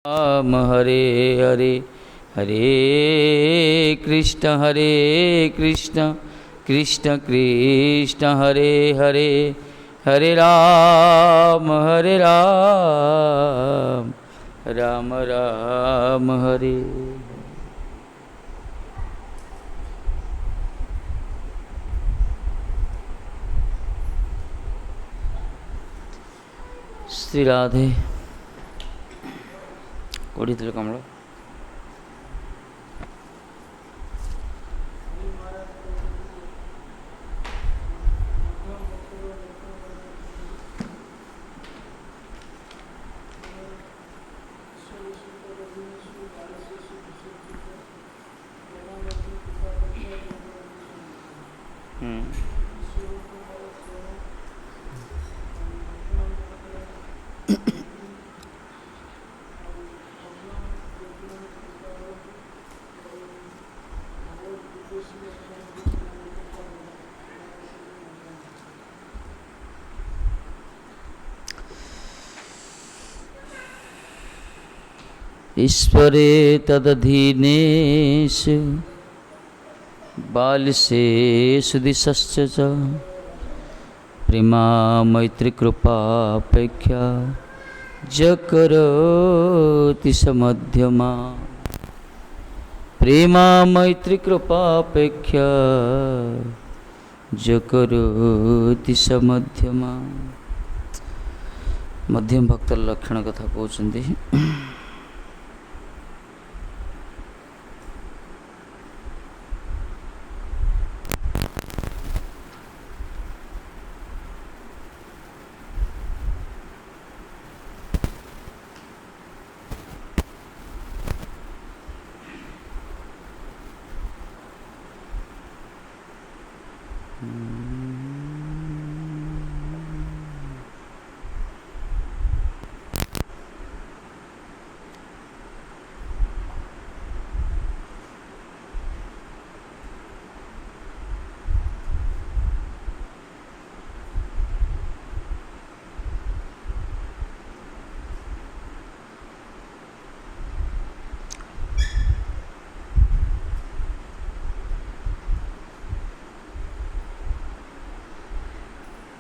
राम हरे हरे हरे कृष्ण कृष्ण कृष्ण हरे हरे हरे राम राम राम हरे। श्री राधे कोड़ी कमल ईश्वरे तदधीनेषु बालिशेषु दिशश्च च प्रेमा मैत्रीकृपापेक्षा जकरोति समध्यमा। प्रेमा मैत्रीकृपापेक्षा जकरोति समध्यमा। मध्यम भक्तर लक्षण कथा कहते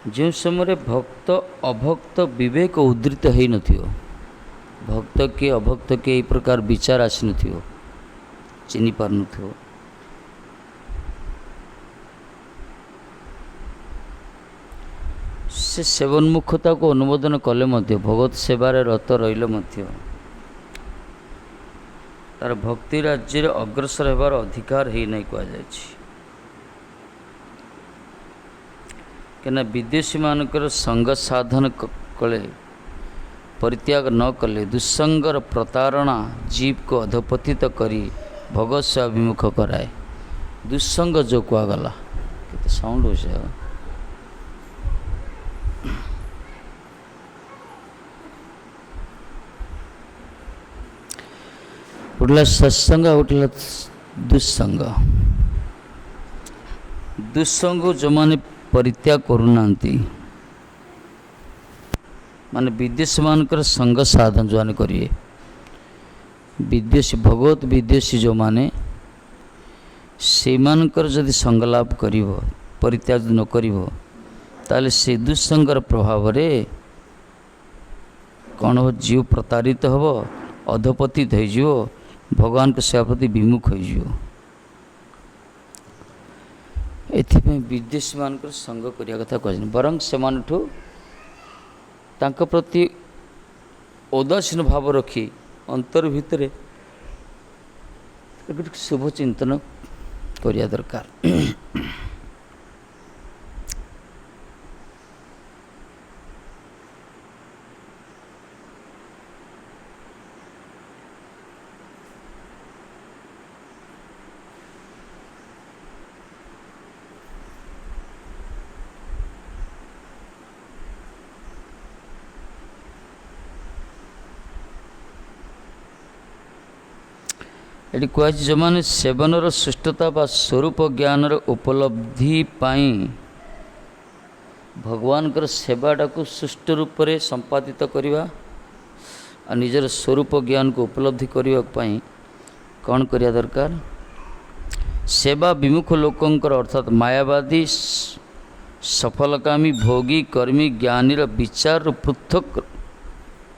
जो समय भक्त अभक्त विवेक उद्धृत हो न भक्त के अभक्त के यही प्रकार विचार आसी न चिनी पार न से सेवनमुखता को अनुमोदन कले भगवत सेवार रत रही तार भक्ति राज्य अग्रसर होबार अधिकार है नहीं कहुई कि विदेशी मानकर संग साधन कले परित्याग न कले दुस्संगर प्रतारणा जीव को अधपतित करी भगवत से अभिमुख कराए। दुस्संग जो कुआगला केते साउंड हो उठला सत्संग उठला दुस्संग। दुस्संग जो माने परित्याग करूना माने विदेशी मानकर संग साधन जो करिए विदेशी भगवत विदेशी जो माने से मानकर जदि संगलाप करिवो परित्याग न करिवो ताले से दुस्संगर प्रभाव रे कौन हो जीव प्रतारित हो अधपतित हो भगवान के सेवा प्रति विमुख हो। एथिପାଇଁ विदेशी मानकर संग करिया कथा कहजन बरं से मानठू तांक प्रति उदासीन भाव रखी अंतर भितर शुभ चिंतन करिया दरकार। ये कह जो मैंने सेवनर सुष्ठता बा स्वरूप ज्ञानर उपलब्धि पाई भगवान सेवाटा को सुष्ठ रूप से संपादित करवा और निजर स्वरूप ज्ञान को उपलब्धि करने कौन करिया दरकार सेवा विमुख लोकंकर अर्थात मायावादी सफलकामी भोगी कर्मी ज्ञानीर विचार पृथक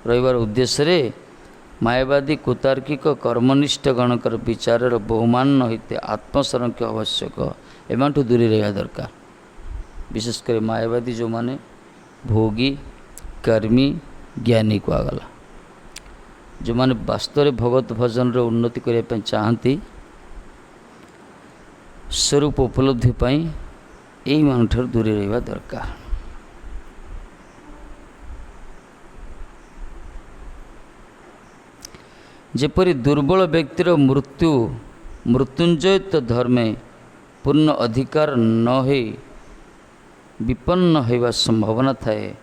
रहिबार उद्देश्य रे मायावादी कुतार्किक कर्मनिष्ठ गणकर विचार बहुमान होते आत्मसंरक्षण आवश्यक एमाठू दूरी रहा दरकार। विशेषकर मायावादी जो माने भोगी कर्मी ज्ञानी को आगला जो माने वास्तव में भगवत भजन रे उन्नति करने चाहती स्वरूप उपलब्धि पाई यही मानठार दूरी रहा दरकार। जेपरी दुर्बल व्यक्तिर मृत्युंजय धर्मे पूर्ण अधिकार न हो विपन्न होगा संभावना थाए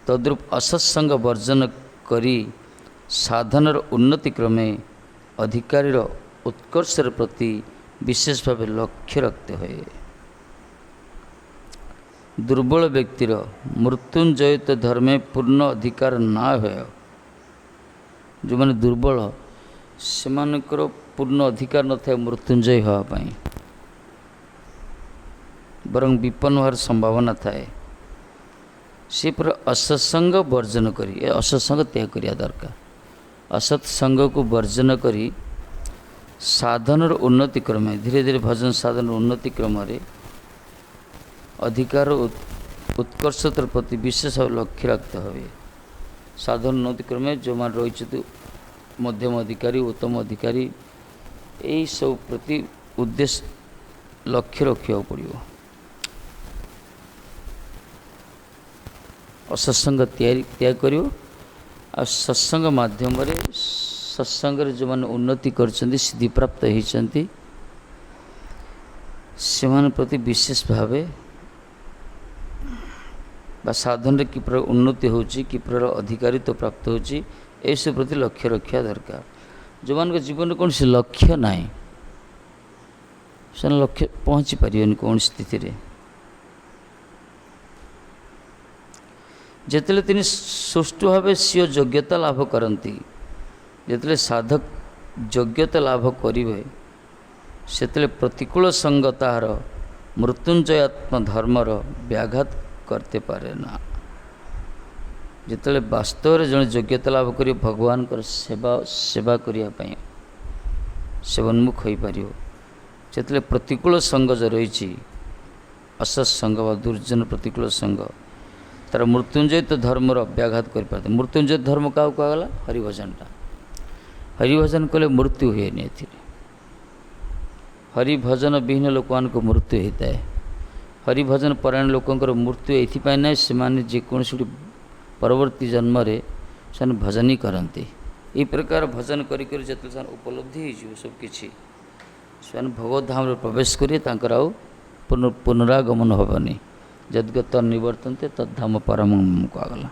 तद्रूप असत्संग वर्जन करी साधनर उन्नति क्रमे अधिकारीर उत्कर्षर प्रति विशेष भाव लक्ष्य रखते हुए दुर्बल व्यक्तिर मृत्युंजयित धर्मे पूर्ण अधिकार ना हो जो मैंने दुर्बल से पूर्ण अधिकार न था मृत्युंजय होगापाई बरं विपन्न होवार संभावना थाए से पर असत्संग वर्जन करी असत्संग त्याग करिया दरकार। असत्संग को वर्जन करी साधनर उन्नति क्रम धीरे धीरे भजन साधन उन्नति क्रम अधिकार उत्कर्षतर प्रति विशेष लक्ष्य रखते हुए साधन उन्नति क्रम जो मान रही मध्यम अधिकारी उत्तम अधिकारी यही सब प्रति उद्देश्य लक्ष्य रखा पड़ो। असत्संग त्याग कर सत्संग माध्यम सत्संग जो मैंने उन्नति कर सिद्धि प्राप्त होती से प्रति विशेष भाव साधन कि प्रकार उन्नति होची कि प्रकार अधिकारित्व प्राप्त होची ऐसे प्रति लक्ष्य रखा दरकार। जो मान जीवन में कौन सी लक्ष्य ना से लक्ष्य पहुँची पारे कौन स्थिति रे जिते तीन सुष्ठु भाव स्वीय योग्यता लाभ करती जिते साधक योग्यता लाभ करेंगे से प्रतिकूल संग तार मृत्युंजयात्म धर्मर व्याघात करते पारे ना। जिते वास्तव में जड़े योग्यता लाभ कर भगवान सेवा करने से उन्मुख हो पार जिते प्रतिकूल संग जो रही असत्संग व दुर्जन प्रतिकूल संग तार मृत्युंजय धर्मर व्याघात कर पाते। मृत्युंजय धर्म क्या कहला हरिभजनटा हरिभजन कले मृत्यु हुए हरिभजन विहीन लोक को मृत्यु होता है। हरिभजन परायण लोकंर मृत्यु ये ना से जेकोसी परवर्ती जन्म से भजन ही करते ये प्रकार भजन करी उपलब्धि हो सब किसी से भगवत धाम प्रवेश करें पुनरागमन हेनी जदगत निवर्तनते तद्धाम परम कहगला।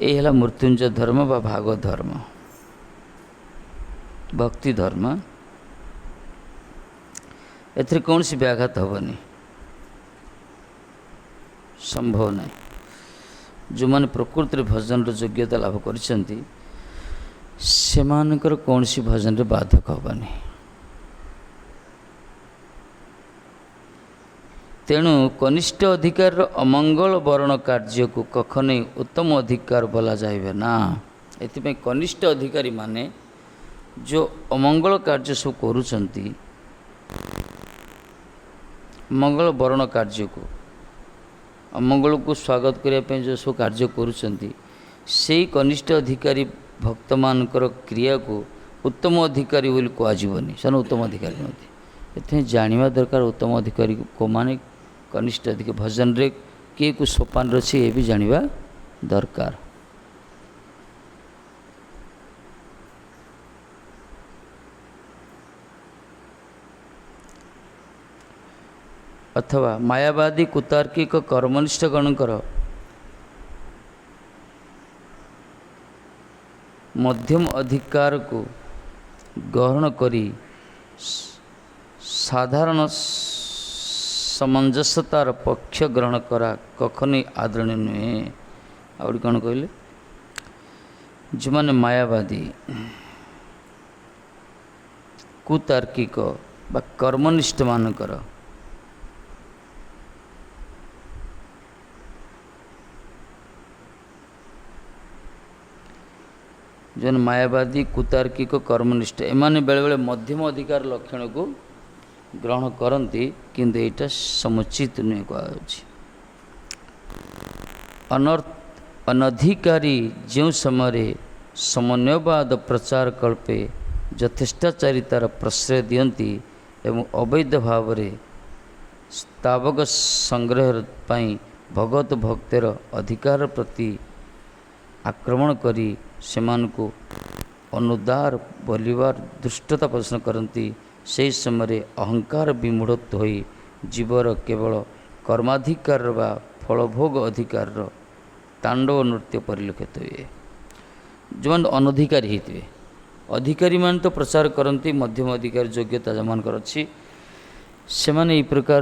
यही है मृत्युंजय धर्म बा भागवत धर्म भक्ति धर्म एथि कौन सी व्याघात हेनी संभव नहीं। जो मैंने प्रकृति भजन योग्यता लाभ कर कौन सी भजन रे बाधक हेनी। तेणु कनिष्ठ अधिकार अमंगल वर्ण कार्य को कखन उत्तम अधिकार बोला जाए ना। एथि कनिष्ठ अधिकारी माने जो अमंगल कार्य सब करुचंती मंगल वर्ण कार्य को अमंगल को स्वागत करने जो सब कार्य करुचंती से कनिष्ठ अधिकारी भक्त मानकर क्रिया को उत्तम अधिकारी बोली कहजनी से उत्तम अधिकारी नती। ये जाना दरकार उत्तम अधिकारी को माने कनिष्ठ अधिकारी भजन रे किए को सोपान अच्छे ये भी जाना दरकार। अथवा मायावादी कुतार्किक कर्मनिष्ठ गणकर मध्यम अधिकार को ग्रहण करी साधारण समंजसतार पक्ष ग्रहण करा कखनी आदरणीय नुहे। आउट कौन कहले ଯେଉଁମାନେ ମାୟାବାଦୀ କୁତାର୍କିକ ବା କର୍ମନିଷ୍ଠ ମାନଙ୍କର ଯେଉଁମାନେ ମାୟାବାଦୀ କୁତାର୍କିକ କର୍ମନିଷ୍ଠ ଏମାନେ ବେଳେବେଳେ ମଧ୍ୟମ ଅଧିକାର ଲକ୍ଷଣକୁ ଗ୍ରହଣ କରନ୍ତି, କିନ୍ତୁ ଏଇଟା ସମୁଚିତ ନୁହେଁ କୁହାଯାଉଛି। ଅନଧିକାରୀ ଯେଉଁ ସମୟରେ ସମନ୍ୱୟବାଦ ପ୍ରଚାର କଳ୍ପେ ଯଥେଷ୍ଟାଚାରିତାର ପ୍ରଶ୍ରୟ ଦିଅନ୍ତି ଏବଂ ଅବୈଧ ଭାବରେ ସ୍ତାବକ ସଂଗ୍ରହ ପାଇଁ ଭଗବତ ଭକ୍ତର ଅଧିକାର ପ୍ରତି ଆକ୍ରମଣ କରି ସେମାନଙ୍କୁ ଅନୁଦାର ବୋଲିବାର ଦୃଷ୍ଟତା ପ୍ରଦର୍ଶନ କରନ୍ତି, ସେହି ସମୟରେ ଅହଙ୍କାର ବିମୂଢ଼ ହୋଇ ଜୀବର କେବଳ କର୍ମାଧିକାରର ବା ଫଳଭୋଗ ଅଧିକାରର ତାଣ୍ଡବ ନୃତ୍ୟ ପରିଲକ୍ଷିତ ହୁଏ। ଯେଉଁମାନେ ଅନଧିକାରୀ ହେଇଥିବେ, ଅଧିକାରୀମାନେ ତ ପ୍ରଚାର କରନ୍ତି, ମଧ୍ୟମ ଅଧିକାରୀ ଯୋଗ୍ୟତା ଯେଉଁମାନଙ୍କର ଅଛି ସେମାନେ ଏହି ପ୍ରକାର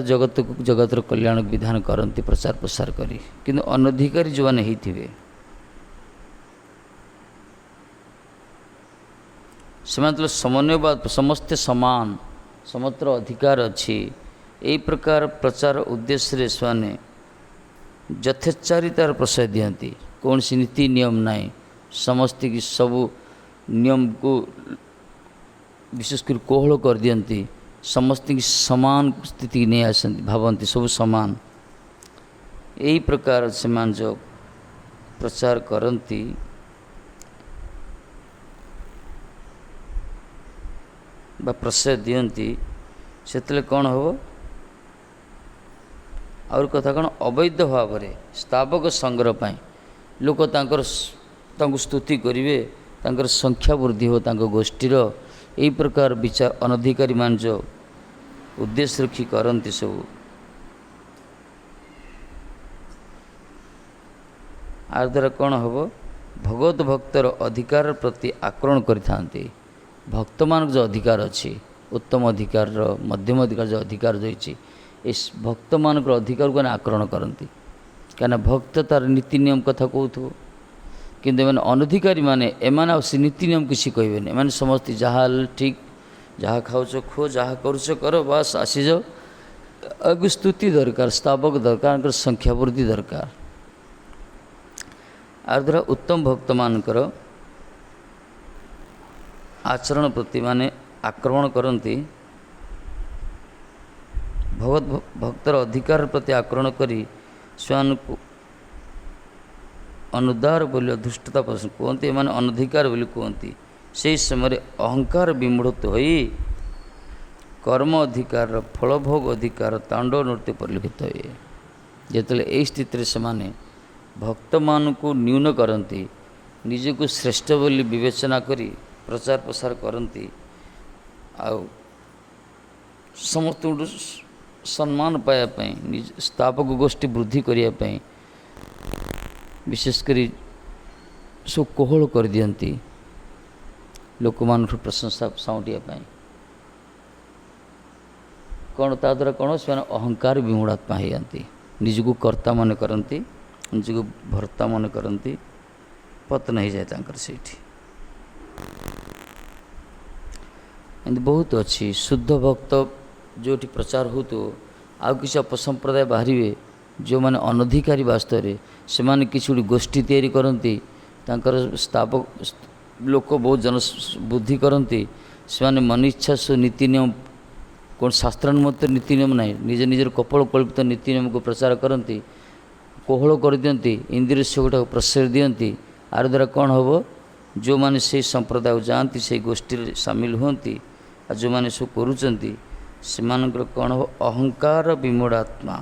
ଜଗତର କଲ୍ୟାଣ ବିଧାନ କରନ୍ତି ପ୍ରଚାର ପ୍ରସାର କରି, କିନ୍ତୁ ଅନଧିକାରୀ ଯେଉଁମାନେ ହେଇଥିବେ ସେମାନେ ତ ସମନ୍ୱୟବାଦ ସମସ୍ତେ ସମାନ, ସମସ୍ତର ଅଧିକାର ଅଛି, ଏହି ପ୍ରକାର ପ୍ରଚାର ଉଦ୍ଦେଶ୍ୟରେ ସେମାନେ ଯଥେଚ୍ଛାରିତାର ପ୍ରଶ୍ରୟ ଦିଅନ୍ତି। କୌଣସି ନୀତି ନିୟମ ନାହିଁ, ସମସ୍ତଙ୍କୁ ସବୁ ନିୟମକୁ ବିଶେଷ କରି କୋହଳ କରିଦିଅନ୍ତି, ସମସ୍ତଙ୍କୁ ସମାନ ସ୍ଥିତିକି ନେଇ ଆସନ୍ତି, ଭାବନ୍ତି ସବୁ ସମାନ। ଏହି ପ୍ରକାର ସେମାନେ ଯେଉଁ ପ୍ରଚାର କରନ୍ତି ବା ପ୍ରଶ୍ରୟ ଦିଅନ୍ତି, ସେତେବେଳେ କ'ଣ ହେବ? ଆହୁରି କଥା କ'ଣ, ଅବୈଧ ଭାବରେ ସ୍ତାବକ ସଂଗ୍ରହ ପାଇଁ ଲୋକ ତାଙ୍କୁ ସ୍ତୁତି କରିବେ, ତାଙ୍କର ସଂଖ୍ୟା ବୃଦ୍ଧି ହେବ ତାଙ୍କ ଗୋଷ୍ଠୀର, ଏହି ପ୍ରକାର ବିଚାର ଅନଧିକାରୀ ମାନେ ଯେଉଁ ଉଦ୍ଦେଶ୍ୟ ରଖି କରନ୍ତି ସବୁ, ଆ ଦ୍ୱାରା କ'ଣ ହେବ? ଭଗବତ ଭକ୍ତର ଅଧିକାର ପ୍ରତି ଆକ୍ରମଣ କରିଥାନ୍ତି। ଭକ୍ତମାନଙ୍କ ଯେଉଁ ଅଧିକାର ଅଛି, ଉତ୍ତମ ଅଧିକାରର ମଧ୍ୟମ ଅଧିକାର ଯେଉଁ ଅଧିକାର ରହିଛି, ଏ ଭକ୍ତମାନଙ୍କର ଅଧିକାରକୁ ଆକ୍ରମଣ କରନ୍ତି। କାହିଁକିନା ଭକ୍ତ ତାର ନୀତି ନିୟମ କଥା କହୁଥିବ, କିନ୍ତୁ ଏମାନେ ଅନଧିକାରୀମାନେ ଏମାନେ ଆଉ ସେ ନୀତି ନିୟମ କିଛି କହିବେନି। ଏମାନେ ସମସ୍ତେ ଯାହା ହେଲେ ଠିକ୍, ଯାହା ଖାଉଛ ଖୁଅ, ଯାହା କରୁଛ କର, ବାସ୍ ଆସିଯାଅ, ଆଗକୁ ସ୍ତୁତି ଦରକାର, ସ୍ତାବକ ଦରକାର, ତାଙ୍କର ସଂଖ୍ୟା ବୃଦ୍ଧି ଦରକାର। ଆ ଦ୍ୱାରା ଉତ୍ତମ ଭକ୍ତମାନଙ୍କର ଆଚରଣ ପ୍ରତି ମାନେ ଆକ୍ରମଣ କରନ୍ତି। ଭଗବତ ଭକ୍ତର ଅଧିକାର ପ୍ରତି ଆକ୍ରମଣ କରି ସେମାନଙ୍କୁ ଅନୁଦାର ବୋଲି ଧୃଷ୍ଟତା ପ୍ରଦର୍ଶନ କୁହନ୍ତି, ଏମାନେ ଅନଧିକାର ବୋଲି କୁହନ୍ତି। ସେହି ସମୟରେ ଅହଙ୍କାର ବିମୂଢ଼ ହୋଇ କର୍ମ ଅଧିକାରର ଫଳଭୋଗ ଅଧିକାର ତାଣ୍ଡବ ନୃତ୍ୟ ପରିଲକ୍ଷିତ ହୁଏ। ଯେତେବେଳେ ଏହି ସ୍ଥିତିରେ ସେମାନେ ଭକ୍ତମାନଙ୍କୁ ନ୍ୟୁନ କରନ୍ତି, ନିଜକୁ ଶ୍ରେଷ୍ଠ ବୋଲି ବିବେଚନା କରି ପ୍ରଚାର ପ୍ରସାର କରନ୍ତି, ଆଉ ସମସ୍ତଙ୍କଠୁ ସମ୍ମାନ ପାଇବା ପାଇଁ, ନିଜ ସ୍ତାବକ ଗୋଷ୍ଠୀ ବୃଦ୍ଧି କରିବା ପାଇଁ ବିଶେଷ କରି ସବୁ କୋହଳ କରିଦିଅନ୍ତି, ଲୋକମାନଙ୍କଠୁ ପ୍ରଶଂସା ସାଉଁଟିବା ପାଇଁ। କ'ଣ ତା ଦ୍ୱାରା କ'ଣ? ସେମାନେ ଅହଙ୍କାର ବିମୂଢ଼ାତ୍ମା ହେଇଯାନ୍ତି, ନିଜକୁ କର୍ତ୍ତା ମନେ କରନ୍ତି, ନିଜକୁ ଭର୍ତ୍ତା ମନେ କରନ୍ତି, ପତନ ହେଇଯାଏ ତାଙ୍କର ସେଇଠି। ଏମିତି ବହୁତ ଅଛି। ଶୁଦ୍ଧ ଭକ୍ତ ଯେଉଁଠି ପ୍ରଚାର ହେଉଥିବ, ଆଉ କିଛି ଅପସମ୍ପ୍ରଦାୟ ବାହାରିବେ, ଯେଉଁମାନେ ଅନଧିକାରୀ ବାସ୍ତବରେ ସେମାନେ କିଛି ଗୋଟେ ଗୋଷ୍ଠୀ ତିଆରି କରନ୍ତି, ତାଙ୍କର ସ୍ତାବକ ଲୋକ ବହୁତ ବୁଦ୍ଧି କରନ୍ତି, ସେମାନେ ମନିଚ୍ଛା ସୁ ନୀତି ନିୟମ, କୌଣସି ଶାସ୍ତ୍ରାନୁମତ ନୀତି ନିୟମ ନାହିଁ, ନିଜର କପୋଳ କଳ୍ପିତ ନୀତି ନିୟମକୁ ପ୍ରଚାର କରନ୍ତି, କୋହଳ କରିଦିଅନ୍ତି, ଇନ୍ଦ୍ରିୟ ସୁଖଟାକୁ ପ୍ରଶ୍ରୟ ଦିଅନ୍ତି। ଆର ଦ୍ୱାରା କ'ଣ ହେବ? ଯେଉଁମାନେ ସେହି ସମ୍ପ୍ରଦାୟକୁ ଯାଆନ୍ତି, ସେହି ଗୋଷ୍ଠୀରେ ସାମିଲ ହୁଅନ୍ତି, ଆଉ ଯେଉଁମାନେ ସବୁ କରୁଛନ୍ତି ସେମାନଙ୍କର କ'ଣ ହେବ? ଅହଙ୍କାର ବିମୂଢ଼ାତ୍ମା।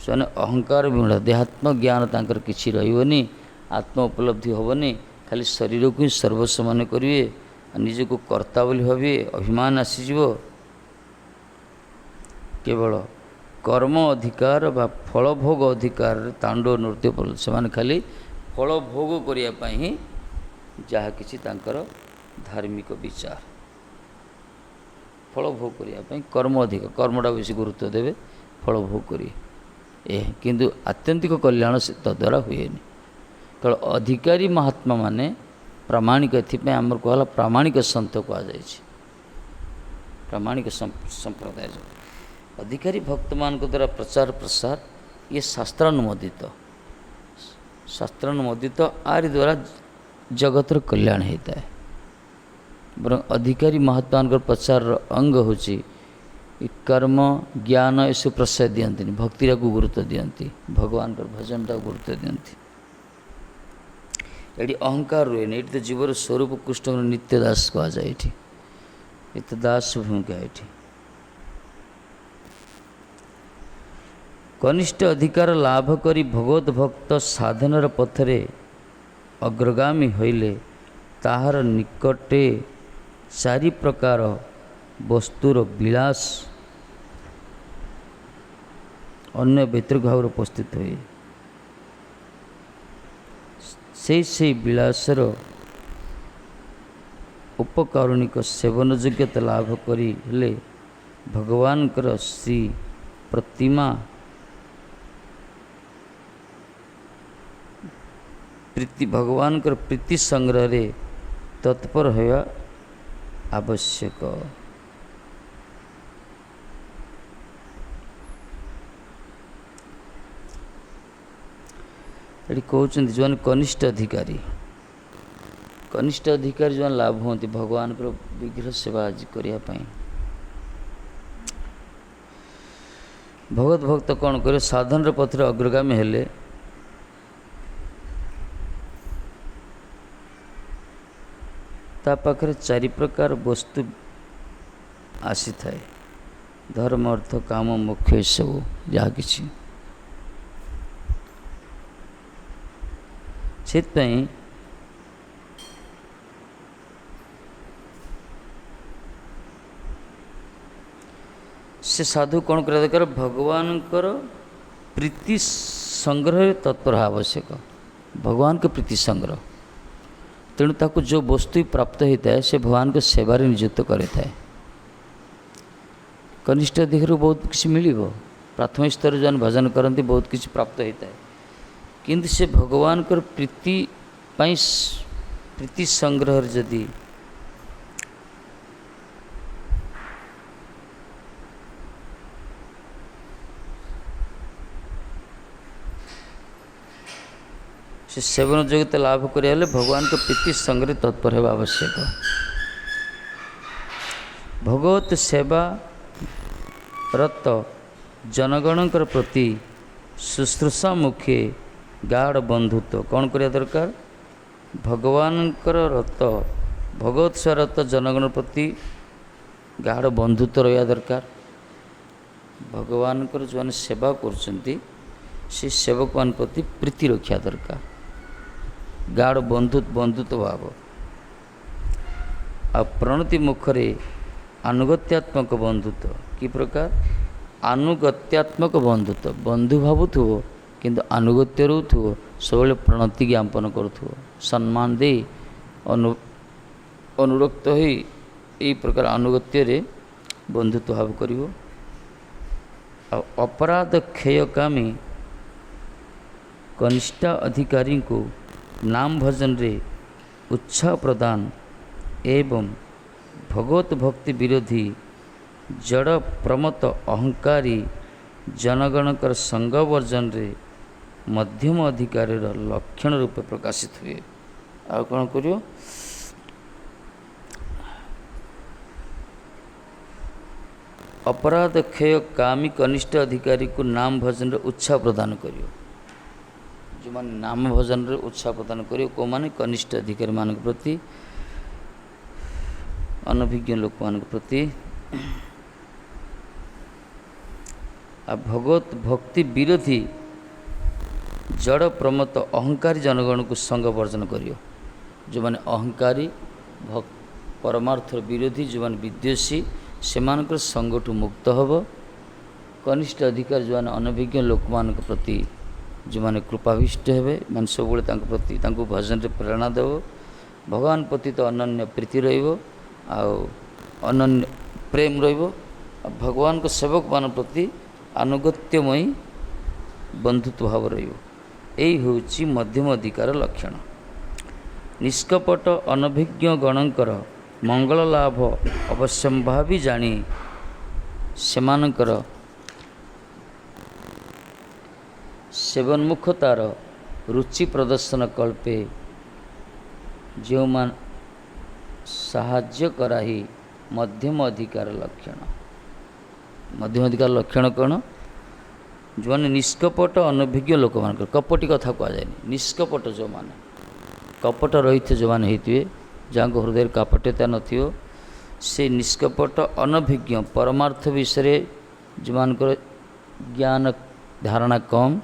ସେମାନେ ଅହଙ୍କାର ବିମୂଢ଼, ଦେହାତ୍ମ ଜ୍ଞାନ ତାଙ୍କର କିଛି ରହିବନି, ଆତ୍ମ ଉପଲବ୍ଧି ହେବନି, ଖାଲି ଶରୀରକୁ ହିଁ ସର୍ବସ୍ୱ ମନେ କରିବେ, ନିଜକୁ କର୍ତ୍ତା ବୋଲି ଭାବିବେ, ଅଭିମାନ ଆସିଯିବ। କେବଳ କର୍ମ ଅଧିକାର ବା ଫଳଭୋଗ ଅଧିକାରରେ ତାଣ୍ଡବ ନୃତ୍ୟ ପଡ଼ିଲ, ସେମାନେ ଖାଲି ଫଳ ଭୋଗ କରିବା ପାଇଁ ହିଁ ଯାହା କିଛି ତାଙ୍କର ଧାର୍ମିକ ବିଚାର, ଫଳ ଭୋଗ କରିବା ପାଇଁ କର୍ମ ଅଧିକାର, କର୍ମଟା ବେଶୀ ଗୁରୁତ୍ୱ ଦେବେ, ଫଳ ଭୋଗ କରିବେ। କିନ୍ତୁ ଆତ୍ୟନ୍ତିକ କଲ୍ୟାଣ ସେ ତଦ୍ୱାରା ହୁଏନି। କେବଳ ଅଧିକାରୀ ମହାତ୍ମା ମାନେ ପ୍ରାମାଣିକ, ଏଥିପାଇଁ ଆମର କୁହାଗଲା ପ୍ରାମାଣିକ ସନ୍ଥ କୁହାଯାଇଛି। ପ୍ରାମାଣିକ ସମ୍ପ୍ରଦାୟ ଅଧିକାରୀ ଭକ୍ତମାନଙ୍କ ଦ୍ୱାରା ପ୍ରଚାର ପ୍ରସାର ଇଏ ଶାସ୍ତ୍ରାନୁମୋଦିତ, ଶାସ୍ତ୍ରାନୁମୋଦିତ। ଆରି ଦ୍ୱାରା ଜଗତର କଲ୍ୟାଣ ହୋଇଥାଏ। ବରଂ ଅଧିକାରୀ ମହାତ୍ମାଙ୍କର ପ୍ରଚାରର ଅଙ୍ଗ ହେଉଛି କର୍ମ, ଜ୍ଞାନ ଏସବୁ ପ୍ରସାଦ ଦିଅନ୍ତିନି, ଭକ୍ତିଟାକୁ ଗୁରୁତ୍ୱ ଦିଅନ୍ତି, ଭଗବାନଙ୍କର ଭଜନଟାକୁ ଗୁରୁତ୍ୱ ଦିଅନ୍ତି। ଏଠି ଅହଙ୍କାର ରୁହେନି। ଏଠି ତ ଜୀବର ସ୍ୱରୂପ କୃଷ୍ଣଙ୍କର ନିତ୍ୟ ଦାସ କୁହାଯାଏ। ଏଠି ଦାସ ଭୂମିକା। ଏଠି କନିଷ୍ଠ ଅଧିକାର ଲାଭ କରି ଭଗବତ ଭକ୍ତ ସାଧନାର ପଥରେ ଅଗ୍ରଗାମୀ ହୋଇଲେ ତାହାର ନିକଟେ ଚାରି ପ୍ରକାର ବସ୍ତୁର ବିଳାସ ଅନ୍ୟ ବ୍ୟତିରିକ ଭାବରେ ଉପସ୍ଥିତ ହୁଏ। ସେହି ବିଳାସର ଉପକାରୁଣିକ ସେବନ ଯୋଗ୍ୟତା ଲାଭ କରି ହେଲେ ଭଗବାନଙ୍କର ଶ୍ରୀ ପ୍ରତିମା ଭଗବାନଙ୍କର ପ୍ରୀତି ସଂଗ୍ରହରେ ତତ୍ପର ହେବା ଆବଶ୍ୟକ। ଏଠି କହୁଛନ୍ତି ଯେଉଁମାନେ କନିଷ୍ଠ ଅଧିକାରୀ ଯେଉଁମାନେ ଲାଭ ହୁଅନ୍ତି ଭଗବାନଙ୍କର ବିଗ୍ରହ ସେବା ଆଜି କରିବା ପାଇଁ। ଭଗବତ ଭକ୍ତ କ'ଣ କରିବେ? ସାଧନର ପଥରେ ଅଗ୍ରଗାମୀ ହେଲେ ତା ପାଖରେ ଚାରି ପ୍ରକାର ବସ୍ତୁ ଆସିଥାଏ, ଧର୍ମ, ଅର୍ଥ, କାମ, ମୋକ୍ଷ ଏସବୁ ଯାହା କିଛି। ସେଥିପାଇଁ ସେ ସାଧୁ କ'ଣ କରିବା ଦରକାର? ଭଗବାନଙ୍କର ପ୍ରୀତି ସଂଗ୍ରହରେ ତତ୍ପର ହେବା ଆବଶ୍ୟକ। ଭଗବାନଙ୍କ ପ୍ରୀତି ସଂଗ୍ରହ, ତେଣୁ ତାକୁ ଯେଉଁ ବସ୍ତୁ ପ୍ରାପ୍ତ ହୋଇଥାଏ ସେ ଭଗବାନଙ୍କ ସେବାରେ ନିଯୁକ୍ତ କରିଥାଏ। କନିଷ୍ଠ ଅଧିକାରୀରୁ ବହୁତ କିଛି ମିଳିବ। ପ୍ରାଥମିକ ସ୍ତରରେ ଯେଉଁମାନେ ଭଜନ କରନ୍ତି ବହୁତ କିଛି ପ୍ରାପ୍ତ ହୋଇଥାଏ, କିନ୍ତୁ ସେ ଭଗବାନଙ୍କର ପ୍ରୀତି ପାଇଁ ପ୍ରୀତି ସଂଗ୍ରହରେ ଯଦି ସେ ସେବନ ଯୋଗ୍ୟତା ଲାଭ କରିବା ହେଲେ ଭଗବାନଙ୍କ ପ୍ରୀତି ସଂଗ୍ରହରେ ତତ୍ପର ହେବା ଆବଶ୍ୟକ। ଭଗବତ ସେବା ରତ ଜନଗଣଙ୍କର ପ୍ରତି ଶୁଶ୍ରୂଷା ମୁଖେ ଗାଢ଼ ବନ୍ଧୁତ୍ୱ କ'ଣ କରିବା ଦରକାର? ଭଗବାନଙ୍କର ରତ ଭଗବତ ସେବାରତ ଜନଗଣ ପ୍ରତି ଗାଢ଼ ବନ୍ଧୁତ୍ୱ ରହିବା ଦରକାର। ଭଗବାନଙ୍କର ଯେଉଁମାନେ ସେବା କରୁଛନ୍ତି ସେ ସେବକମାନଙ୍କ ପ୍ରତି ପ୍ରୀତି ରଖିବା ଦରକାର, ଗାଢ଼ ବନ୍ଧୁତ୍ୱ ଭାବ। ଆଉ ପ୍ରଣତି ମୁଖରେ ଆନୁଗତ୍ୟାତ୍ମକ ବନ୍ଧୁତ୍ୱ। କି ପ୍ରକାର? ଆନୁଗତ୍ୟାତ୍ମକ ବନ୍ଧୁତ୍ୱ। ବନ୍ଧୁ ଭାବୁଥିବ କିନ୍ତୁ ଆନୁଗତ୍ୟ ରହୁଥିବ, ସବୁବେଳେ ପ୍ରଣତି ଜ୍ଞାପନ କରୁଥିବ, ସମ୍ମାନ ଦେଇ ଅନୁରକ୍ତ ହୋଇ ଏହି ପ୍ରକାର ଆନୁଗତ୍ୟରେ ବନ୍ଧୁତ୍ୱ ଭାବ କରିବ। ଆଉ ଅପରାଧ କ୍ଷୟକାମୀ କନିଷ୍ଠ ଅଧିକାରୀଙ୍କୁ ନାମ ଭଜନରେ ଉତ୍ସାହ ପ୍ରଦାନ ଏବଂ ଭଗବତ ଭକ୍ତି ବିରୋଧୀ ଜଡ଼ ପ୍ରମତ୍ତ ଅହଙ୍କାରୀ ଜନଗଣଙ୍କର ସଙ୍ଗ ବର୍ଜନରେ ମଧ୍ୟମ ଅଧିକାରୀର ଲକ୍ଷଣ ରୂପେ ପ୍ରକାଶିତ ହୁଏ। ଆଉ କ'ଣ କରିବ? ଅପରାଧ କ୍ଷୟ କାମୀ କନିଷ୍ଠ ଅଧିକାରୀକୁ ନାମ ଭଜନରେ ଉତ୍ସାହ ପ୍ରଦାନ କରିବ। ଯେଉଁମାନେ ନାମ ଭଜନରେ ଉତ୍ସାହ ପ୍ରଦାନ କରିବ, କେଉଁମାନେ? କନିଷ୍ଠ ଅଧିକାରୀମାନଙ୍କ ପ୍ରତି, ଅନଭିଜ୍ଞ ଲୋକମାନଙ୍କ ପ୍ରତି। ଆଉ ଭଗବତ ଭକ୍ତି ବିରୋଧୀ ଜଡ଼ ପ୍ରମତ୍ତ ଅହଙ୍କାରୀ ଜନଗଣକୁ ସଙ୍ଗ ବର୍ଜନ କରିବ। ଯେଉଁମାନେ ଅହଙ୍କାରୀ, ପରମାର୍ଥର ବିରୋଧୀ, ଯେଉଁମାନେ ବିଦ୍ୱେଷୀ, ସେମାନଙ୍କର ସଙ୍ଗଠୁ ମୁକ୍ତ ହେବ। କନିଷ୍ଠ ଅଧିକାରୀ ଯେଉଁମାନେ ଅନଭିଜ୍ଞ ଲୋକମାନଙ୍କ ପ୍ରତି ଯେଉଁମାନେ କୃପାଭିଷ୍ଟ ହେବେ, ମାନେ ସବୁବେଳେ ତାଙ୍କ ପ୍ରତି ତାଙ୍କୁ ଭଜନରେ ପ୍ରେରଣା ଦେବ। ଭଗବାନ ପ୍ରତି ତ ଅନନ୍ୟ ପ୍ରୀତି ରହିବ, ଆଉ ଅନନ୍ୟ ପ୍ରେମ ରହିବ। ଆଉ ଭଗବାନଙ୍କ ସେବକମାନଙ୍କ ପ୍ରତି ଆନୁଗତ୍ୟମୟୀ ବନ୍ଧୁତ୍ୱ ଭାବ ରହିବ। यही होची मध्यम अधिकार लक्षण। निष्कपट अनभिज्ञ गणकर मंगल लाभ अवश्यंभावी जानी सेमानकर सेवन्मुखतार रुचि प्रदर्शन कल्पे जो मान साहाय्य कराही मध्यम अधिकार लक्षण। मध्यम अधिकार लक्षण कौन? जो मैंने निष्कपट अनभिज्ञ लोक मान कपटी कथा कहुए निष्कपट जो मैंने कपट रही थे जो मैंने होते जहाँ हृदय कापट्यता नथियो से निष्कपट अनभिज्ञ परमार्थ विषय जो मानकर ज्ञान धारणा कम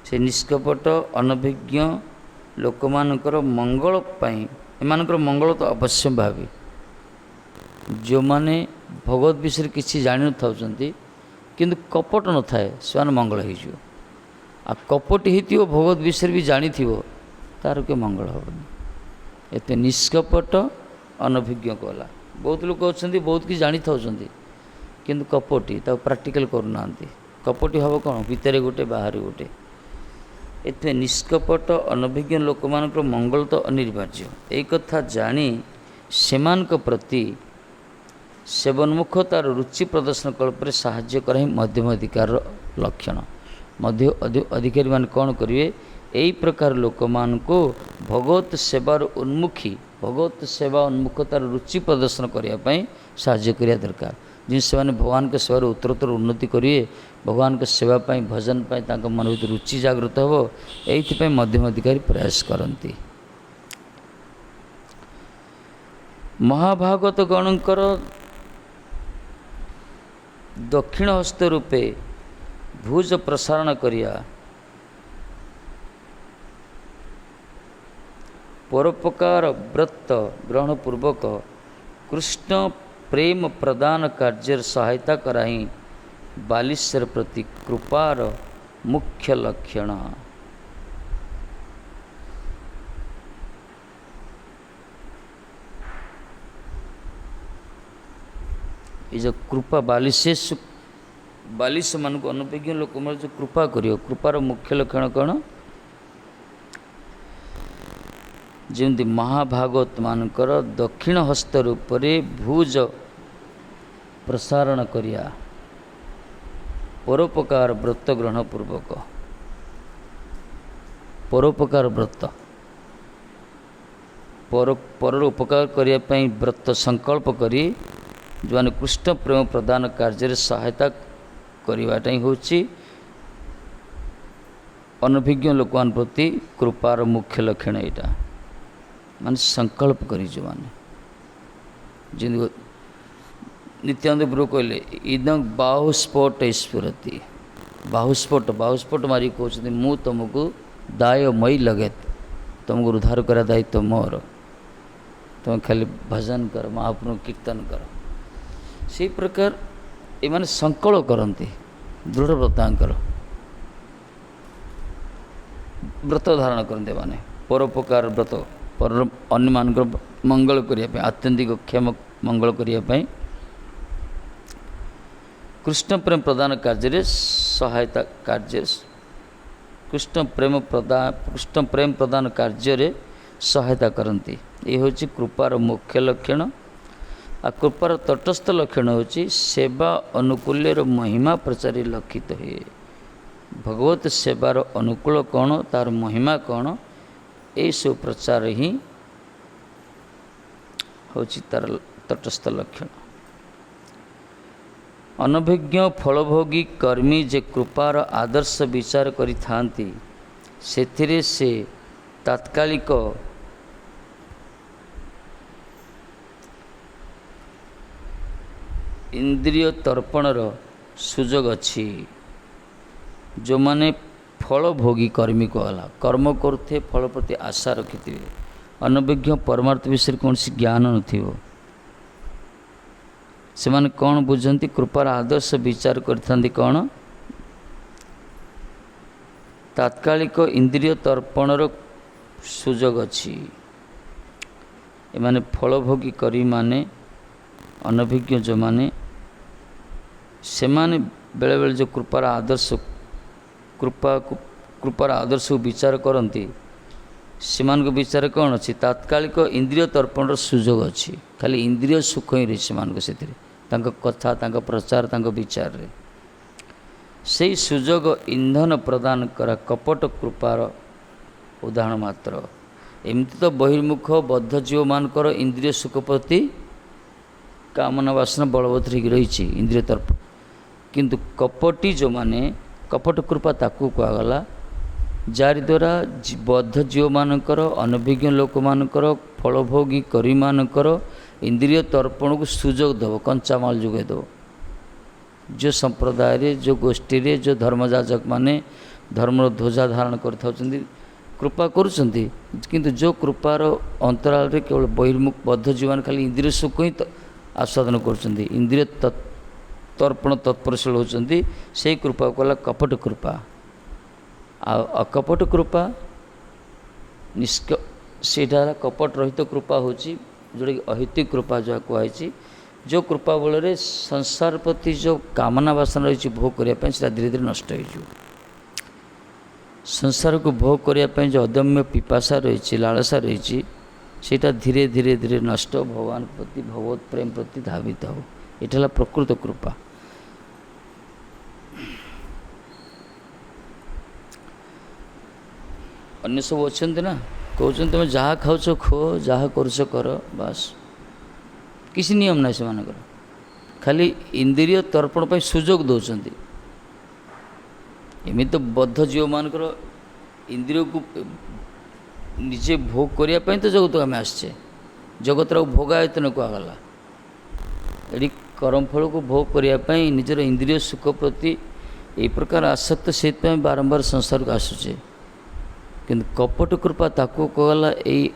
से निष्कपट अनभिज्ञ लोक मानकर मंगल पाई एमानकर मंगल तो अवश्य भावी जो माने भगवत विषय किसी जान था किंतु कपट न थाए से मंगल हो आ कपटी हो भगवत विषय भी जानी तार के मंगल हेनी एत निष्कपट अनभिज्ञ कहला। बहुत लोग अच्छा बहुत किसी जानी था किंतु कपटी प्राक्टिकल करूना कपटी हम कौन भितर गोटे बाहर गोटे एत निष्कपट अनभिज्ञ लोक मान मंगल तो अनिवार्य एक कथा जानी सेमान प्रति सेवन्मुखतार रुचि प्रदर्शन कल्पे साहाय्य करा मध्यम अधिकार लक्षण। मध्य अधिकारी मान कौन करेंगे यही प्रकार लोक मान को भगवत सेवार उन्मुखी भगवत सेवा उन्मुखतार रुचि प्रदर्शन करने साहाय्य करिया दरकार जिन से भगवान के सेवार उत्तरोत्तर उन्नति करेंगे भगवान के सेवा पाई भजन पाई मन भर रुचि जागृत हो ये मध्यम अधिकारी प्रयास करती। महाभागवत गणकर दक्षिण हस्त रूपे भुज प्रसारण करिया परोपकार व्रत ग्रहण पूर्वक कृष्ण प्रेम प्रदान कार्य सहायता कराई बालिश्वर प्रति कृपार मुख्य लक्षण। ये जो कृपा बालिश मान को अनभिज्ञ लोक जो कृपा करियो कृपार मुख्य लक्षण कौन? जमी महाभागवत मानकर दक्षिण हस्त रूप से भुज प्रसारण करिया परोपकार व्रत ग्रहण पूर्वक परोपकार व्रत पर उपकार करने व्रत संकल्प करी जो मैंने कृष्ण प्रेम प्रदान कार्य सहायता करवाटा ही होची अनभिज्ञ लोक प्रति कृपार मुख्य लक्षण यहाँ मान संकल्प करी जो मैंने जिन नित्यानंद प्रभु कहले इदं बाहुस्फोट स्फुरति बाहुस्फोट मारी कहते मु तुमको दाय मई लगे तुमको उद्धार करा दायित्व मोर तुम खाली भजन कर महाप्रभु कीर्तन कर से प्रकार ये माने संकल्प करती दृढ़ व्रतांकर व्रत धारण करते माने परोपकार व्रत पर अन्य मान मंगल करने आत्यंतिक क्षम मंगल करने कृष्ण प्रेम प्रदान कार्य सहायता कार्य कृष्ण प्रेम प्रदान कार्य सहायता करती ये हूँ कृपार मुख्य लक्षण। आ कृपार तटस्थ लक्षण होची सेवा अनुकूल्यर महिमा प्रचारी लक्षित है भगवत सेवार अनुकूल कौन तार महिमा कौन ये सब प्रचार ही होची तार तटस्थ लक्षण। अनभिज्ञ फलभोगी कर्मी जे कृपार आदर्श विचार करि थांती सेथिरे से तात्कालिक इंद्रिय तर्पणर सुजोग अच्छी जो माने फल भोगी कर्मी कहला कर्म करते फल प्रति आशा रखि अनभिज्ञ परमार्थ विषय कौन सी ज्ञान नथिबो से माने कौन बुझंती कृपार आदर्श विचार करथांती कौन तात्कालिक इंद्रिय तर्पणर सुजोग अच्छी ए माने फल भोगी करी माने अनभिज्ञ जो माने से माने बेले बेले जो कृपार आदर्श कृपा को कृपार आदर्श को विचार करती से विचार कौन अच्छी तात्कालिक इंद्रिय तर्पण सुजोग अच्छी खाली इंद्रिय सुख ही रही से कथा प्रचार विचार रे से सुजोग इंधन प्रदान करा कपट कृपार उदाहरण मात्र। एमती तो बहिर्मुख बद्ध जीव मानकर इंद्रिय सुख प्रति कामना वासना बलवत्तर रही इंद्रिय तर्पण किंतु कपटी जो माने कपट कृपा ताकू कहगला जारी द्वारा बद्ध जीव मानकर अनभिज्ञ लोक मानकर फलभोगी करी मानकर इंद्रिय तर्पण को सुजोग दब कंचामाल जोगे दब जो संप्रदाय रे जो गोष्ठी रे जो धर्मजाजक माने धर्म ध्वजा धारण कर कृपा करुँच किंतु जो कृपार अंतराल रे केवल बहिर्मुख बद्ध जीवन खाली इंद्रिय सुख ही आस्वादन कर इंद्रिय तर्पण तत्परशील होती से कृपा कहला कपट कृपा। अकपट कृपा सेटा कपट रहित कृपा होची जोड़ा कि अहितिक कृपा जो कहुई जो कृपा बल संसार प्रति जो कामना वासना रही भोग करने से धीरे धीरे नष्ट हो संसार को भोग करने जो अदम्य पिपासा रही लालसा रही सेटा धीरे धीरे धीरे नष्ट भगवान प्रति भगवत प्रेम प्रति धावित हो यहाँ प्रकृत कृपा। अन्य सब अच्छा ना कहते तुम जहाँ खाऊ खो जहाँ करुच कर बास किसी नियम ना से खाली इंद्रिय तर्पण पर सुजोग दौरान एमती तो बद्ध जीव मानकर इंद्रिय को निजे भोग करने तो जगत आम आसचे जगतर भोगायतन कहगला ये कर्मफल को भोग करने निजर इंद्रिय सुख प्रति यही प्रकार आसक्त से बारंबार संसार को आसुचे किंतु कपट कृपा ताकू कहला यही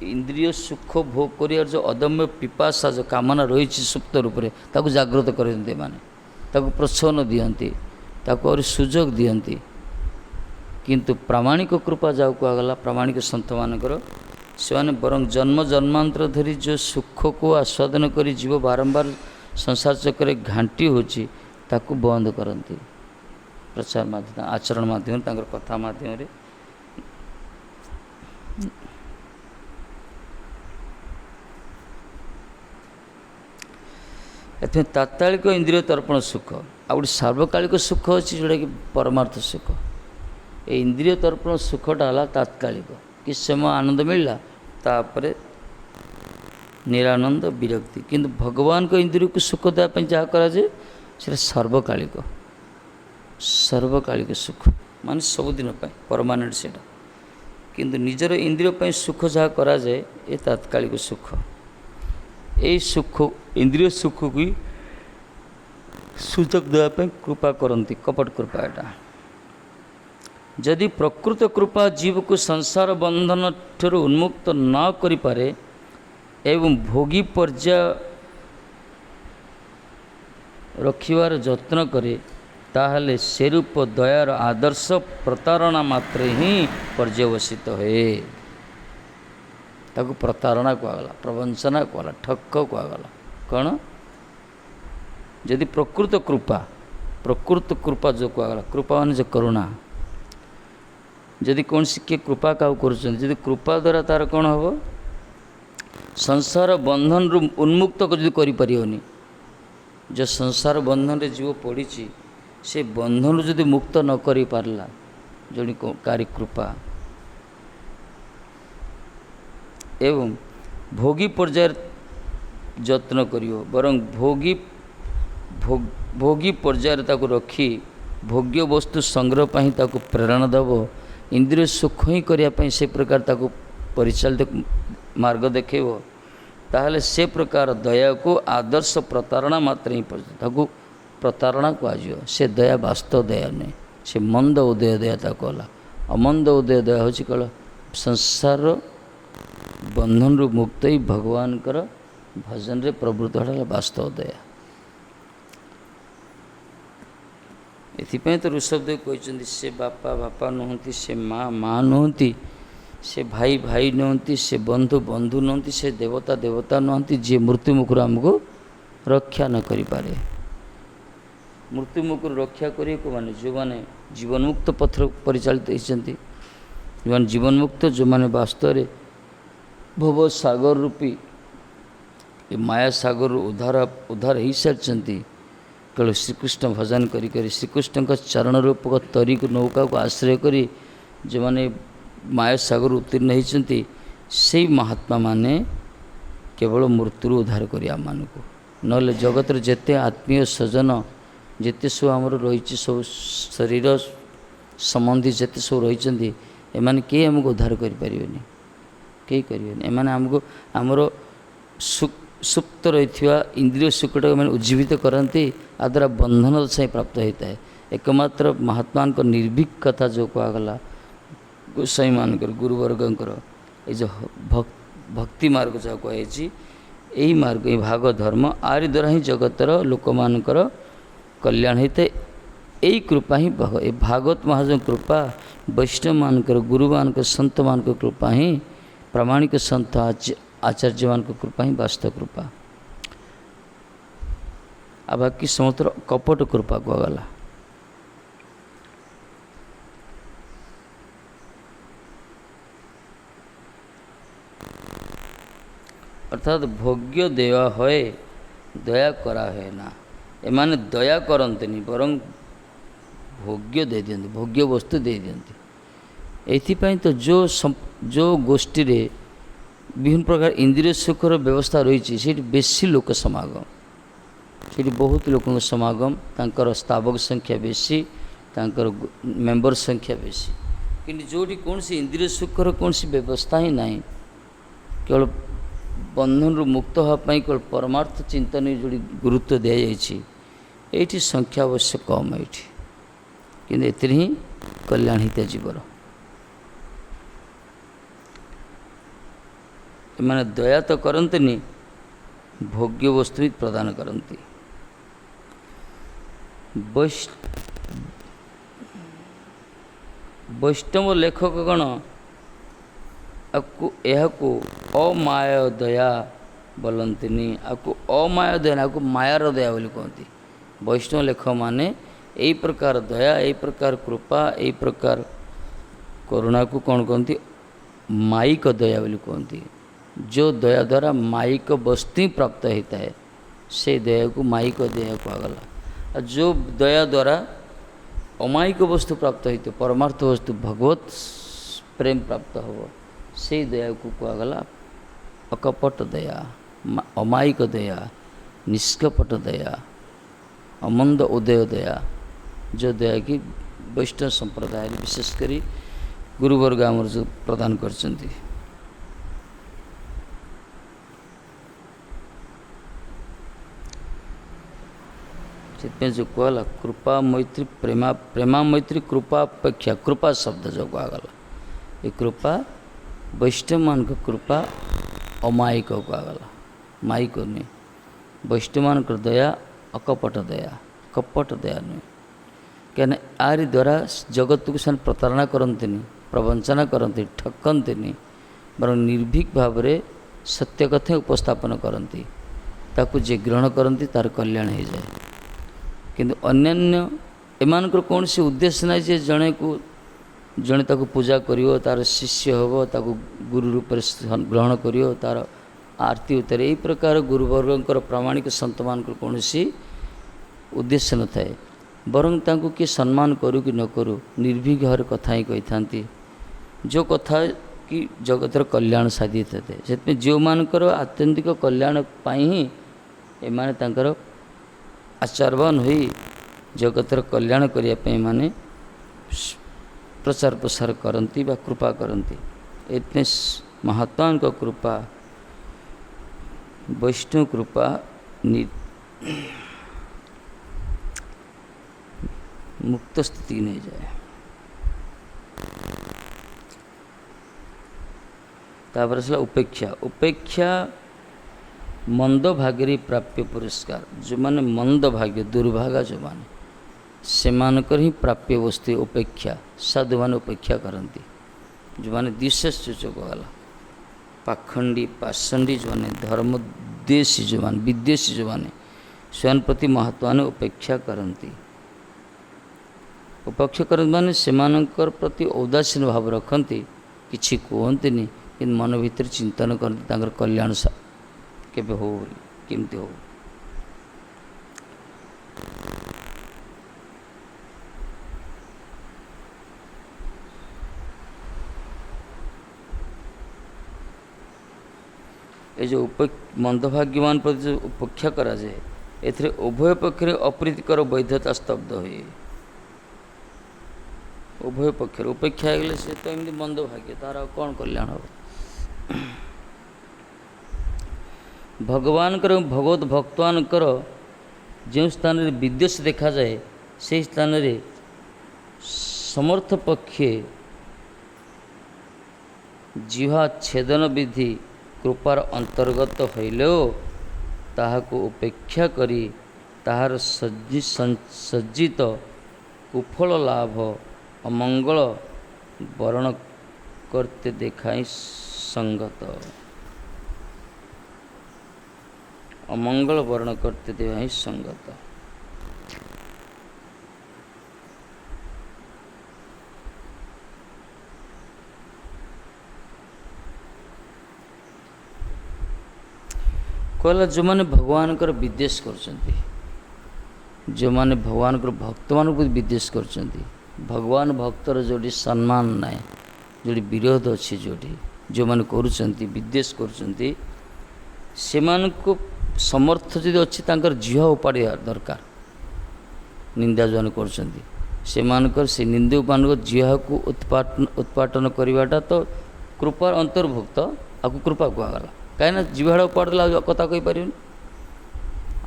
इंद्रिय सुख भोग कर जो अदम्य पिपासा जो कामना रही सुप्त रूप से ताकू जागृत करते माने ताकू प्रोत्साहन दियंती ताकू और सुजोग दियंती किंतु प्रामाणिक कृपा जाऊ कहगला प्रामाणिक संत मानकर से बरं जन्म जन्मांतर धरी जो सुख को आस्वादन करी जीव बारंबार संसार चक्र घांटी होची ताकू बंद करती प्रचार माध्यम आचरण माध्यम कथा माध्यम एथि तात्कालिक इंद्रिय तर्पण सुख आ गए सार्वकालिक सुख अच्छी जोटा कि परमार्थ सुख ये इंद्रिय तर्पण सुखटा है तात्कालिक कि समय आनंद मिलला तापर निरानंद विरक्ति किंतु भगवान को इंद्रिय को सुख देवाई जहाँ कराए से सर्वकालिक सर्वकालिक सुख मान सबुदिन परमानेंट से किंतु निजर इंद्रिय सुख जहाँ कराए ये तात्कालिक सुख यही सुख इंद्रिय सुख की सुजोग देवाई कृपा करती कपट कृपा यहाँ जदि प्रकृत कृपा जीव को संसार बंधन ठर उन्मुक्त न करि पारे एवं भोगी पर्याय रखिवार जत्न करे ताहले से रूप दयार आदर्श प्रतारणा मात्र ही पर्यवसित है ताकू प्रतारणा कहगला प्रवंचना कहला ठक कहगला कौन जदि प्रकृत कृपा जो कहगला कृपा मान जो करुणा जदि कौन सी किए कृपा क्या कर कृपा द्वारा तार कौन हम संसार बंधन रु उन्मुक्त जो करें जो संसार बंधन रे जीव पड़ी से बंधन जदि मुक्त न कर पारला जो कारी कृपा एवं भोगी पर्याय जत्न करियो बरं भोगी पर्याय ताको रखी भोग्य वस्तु संग्रह पाई ताको प्रेरणा दब इंद्रिय सुख ही करने से प्रकार ताको परिचालित मार्ग देखेब ताहले से प्रकार दया को आदर्श प्रतारणा मात्र ही ताको प्रतारणा कह से दया वास्तव दया नहीं से मंद उदय दया कहला अमंद उदय दया हूँ कल संसार बंधन रु मुक्त ही भगवान कर भजन रे प्रवृत्त है वास्तव दया एथिपाई तो ऋषभदेव कहते से बापा बापा नुहति से माँ माँ नुहति से भाई भाई नुहति से बंधु बंधु नुहति से देवता देवता नुहति जी मृत्यु मुखर आमको रक्षा न करि पारे मृत्यु मुखर रक्षा करिए को माने जो माने जीवनमुक्त पथ परिचालित होती जो जीवनमुक्त जो मैंने वास्तव में भव सागर रूपी ये माया सागर उद्धार उद्धार हो सारी केवल श्रीकृष्ण भजन करी श्रीकृष्ण का चरण रूपक तरी नौका को आश्रय करी जो मैंने माया सागर उत्तीर्ण होती से महात्मा माने केवल मृत्यु उद्धार करिया मान को नले जगत जेते आत्मीय स्वजन जेते सब आमर रही सब शरीर संबंधी जेते सब रही एमाने के हमको उद्धार करें कई करें एमाने हमको आमर सुप्त रही इंद्रिय सुखटा मैंने उज्जीवित करती आ द्वारा बंधन से प्राप्त होता है एकमात्र महात्मा निर्भीक कथा जो कहगला गोसाई मानकर गुरुवर्गंकर ये जो भक्ति मार्ग जो कही यही मार्ग ये भाग धर्म आरि द्वारा ही जगतर लोक मानकर कल्याण होता है यही कृपा ही भागवत महाजन कृपा वैष्णव मानकर गुरु मानकर संत मानकर कृपा ही प्रामाणिक संत आचार्य मान कृपा ही वास्तव कृपा आ बाकी समस्त कपट कृपा कहगला अर्थात भोग्य देवा है दया करा है ना एमाने दया करते बरं भोग्य दे दियंती भोग्य वस्तु दे दियंती एथिपाई तो जो गोष्ठी रे विभिन्न प्रकार इंद्रिय सुखर व्यवस्था रही से बेसी लोक समागम से बहुत लोक समागम तांकर स्थावक संख्या बेसी तांकर मेंबर संख्या बेसी कि जोटी कौन सी इंद्रिय सुखर कौन सी व्यवस्था ही ना केवल बंधन रु मुक्त होगापाई केवल परमार्थ चिंतन जो गुरुत्व दि जाइए ये संख्या अवश्य कम ये कि ही कल्याण हित जीवर मैंने दया तो करते भोग्य वस्तु भी प्रदान करती वैष्णव लेखक गण आपको अमाय दया बोलती आपको अमाय दया आपको मायार दया बोली कहती वैष्णव लेखक माने यही प्रकार दया यही प्रकार कृपा यही प्रकार करुणा को कौन कहती माइक दया बोली कहती जो दया द्वारा माइक वस्तु प्राप्त होता है से दया को माइक दया कहगला जो दया द्वारा अमायिक वस्तु प्राप्त होते परमार्थ वस्तु भगवत प्रेम प्राप्त हो से दया को कहगला अकपट दया अमायिक दया निष्कपट दया अमंद उदय दया जो दया की वैष्णव संप्रदाय विशेषकर गुरुवर्ग आमर जो प्रदान करछंती से जो कहला कृपा मैत्री प्रेमा मैत्री कृपा अपेक्षा कृपा शब्द जो कहगला ये कृपा वैष्णव मान कृपा अमायिक कहगला माइक नहीं वैष्णव मान दया अकपट दया कपट दया नुहे क्या आरि द्वारा जगत को से प्रतारणा करते प्रवंचना करते ठकते बर निर्भीक भाव में सत्य कथा उपस्थापन करती ताकू जे ग्रहण करती तार कल्याण हो जाए किंतु अन्यान्य एमान कौन सी उद्देश्य ना जे जड़े को जड़े ताकू पूजा करियो तार शिष्य होबो ताकू गुरु रूप ग्रहण करियो तार आरती उतारे यही प्रकार गुरुवर्गंकर प्रामाणिक संत मान कौन सी उद्देश्य न थाए बरं तांको किए सम्मान करू कि न करू निर्भीक भाव कथा ही कही था जो कथा कि जगतर कल्याण साधि थे से जो मानकर आत्यंतिक कल्याण ही एमाने तांकर आचारवान हुई जगतर कल्याण करने माने प्रचार प्रसार करती बा कृपा करती इतने महात्मा का कृपा वैष्णव कृपा मुक्त स्थिति नहीं जाए तापर से उपेक्षा उपेक्षा मंद भाग्य प्राप्य पुरस्कार जो माने मंद भाग्य दुर्भागा जो माने से मानकर ही प्राप्य वस्तु उपेक्षा साधु मान उपेक्षा करती जो माने दिशा गला पाखंडी पाषंडी जो माने धर्मद्वेषी जो माने विद्वेषी जो माने स्वयं प्रति महात्मा ने उपेक्षा करती उपेक्षा करते माने सेमानकर प्रति औदासीन भाव रखती, किछि कहतनी कि मन भीतर चिंतन करती तांकर कल्याण केबे हो केमती हो। ये जो मंदभाग्यवान प्रति जो उपेक्षा करा जाए एथिरे उभय पक्षरे अप्रीतिकर वैधता स्तब्ध हुए। उभय पक्षर उपेक्षा होगले से तो एमती मंदभाग्य तार कौन कल्याण हो। भगवान भगवत भक्तवानकर जो स्थान रे विद्वेष देखा जाए से स्थान रे समर्थ पक्षे जिहा छेदन विधि कृपार अंतर्गत हईले ताहाको उपेक्षा करी ताहार सज्जित कुफल लाभ अमंगल वर्ण करते देखाई संगत। अमंगल वर्ण करते देखाई संगत। कहला जो मैंने भगवान कर विद्वेष करछंती, जो मैंने भगवान कर भक्त मान को विद्वेष करछंती, भगवान भक्तर जोड़ी सम्मान ना जोड़ी विरोध अच्छी जोड़ी जो मैंने करुछंती विद्वेष करछंती से को समर्थ जदि अच्छी तांकर जिह उपाड़ दरकार। निंदा जो करछंती से मानकर से निंदु मान जिह को उत्पाटन करवाटा तो कृपार अंतर्भुक्त आपको कृपा कहगला कहीं जिहाड़ उपाड़ा कथा कहीपर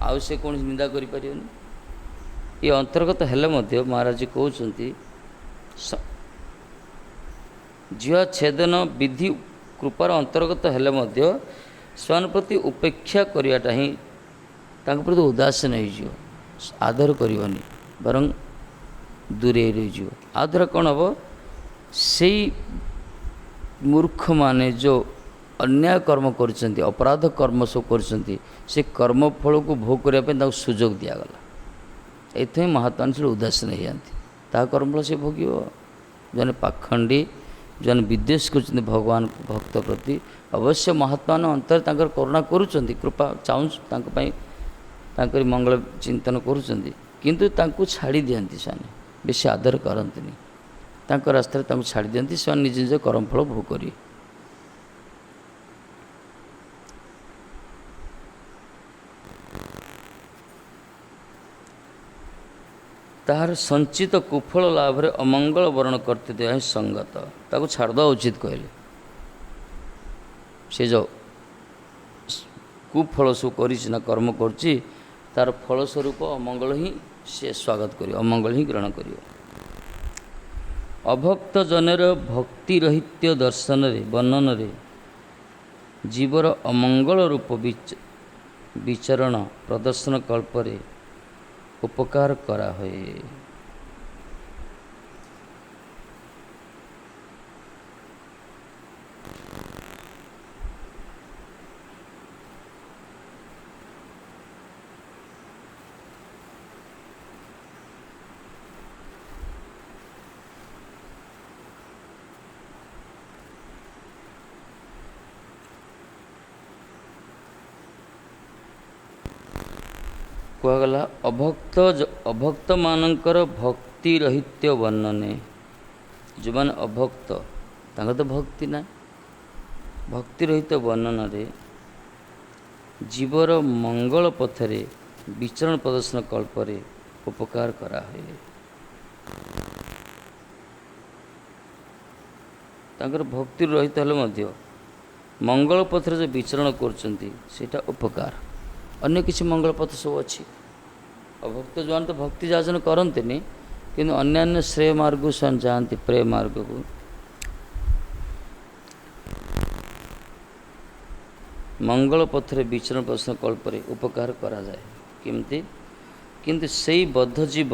आउ से कौन निंदा कर ये अंतर्गत हेले मध्य महाराज कहते जिहा छेदन विधि कृपार अंतर्गत हेले मध्य स्वान प्रति उपेक्षा करवाटा ही प्रति उदासीन हो आदर करनी बरं दूरे रही आ द्वारा कौन हम से मूर्ख माने जो अन्याय कर्म करछंती अपराध कर्म सब करछंती से कर्म फल को भोग करने सुजोग दिगला। ये महात्मा से उदासीन हो जाती ता कर्मफल से भोग जो पाखंडी जो विद्वेष कर भगवान भक्त प्रति अवश्य महात्मा अंतर तांकर करुणा करुचंती कृपा चाहूँ मंगल चिंतन करुचंती किंतु तांको छाड़ी दियंती से बेसी आदर करंतनी तांको रास्ता तांको छाड़ी दियंती से निज निज कर्मफल भोग करी। तार संचित कुफल लाभ रे अमंगल वर्ण करते दे संगत ताको छाड़ दवा उचित कहले से जो कुफल सब कर कर्म करची तार फलस्वरूप अमंगल ही से स्वागत करियो अमंगल ही ग्रहण करियो। अभक्त जनर भक्ति रहित्य दर्शन रे वर्णन रे जीवर अमंगल रूप विचरण प्रदर्शन कल्परे उपकार करा हुए। कहगला अभक्त मानकर भक्ति रहित्य वर्णने जो मान अभक्त तांकर तो भक्ति ना भक्ति रहित वर्णन रे जीवर मंगल पथरे विचरण प्रदर्शन कल्परे उपकार करा हुए। तांकर भक्ति रहित हेले मध्य मंगल पथरे जो विचरण करचंती सेटा उपकार अन्य किसी मंगल पथ सब अच्छी। अभक्त जो तो भक्ति जाचन करते किंतु अन्य श्रेय मार्ग को स्वयं जाती प्रेम मार्ग को मंगल पथरे विचरण प्रश्न कल्परे उपकार करा जाए किमती किंतु से बद्ध जीव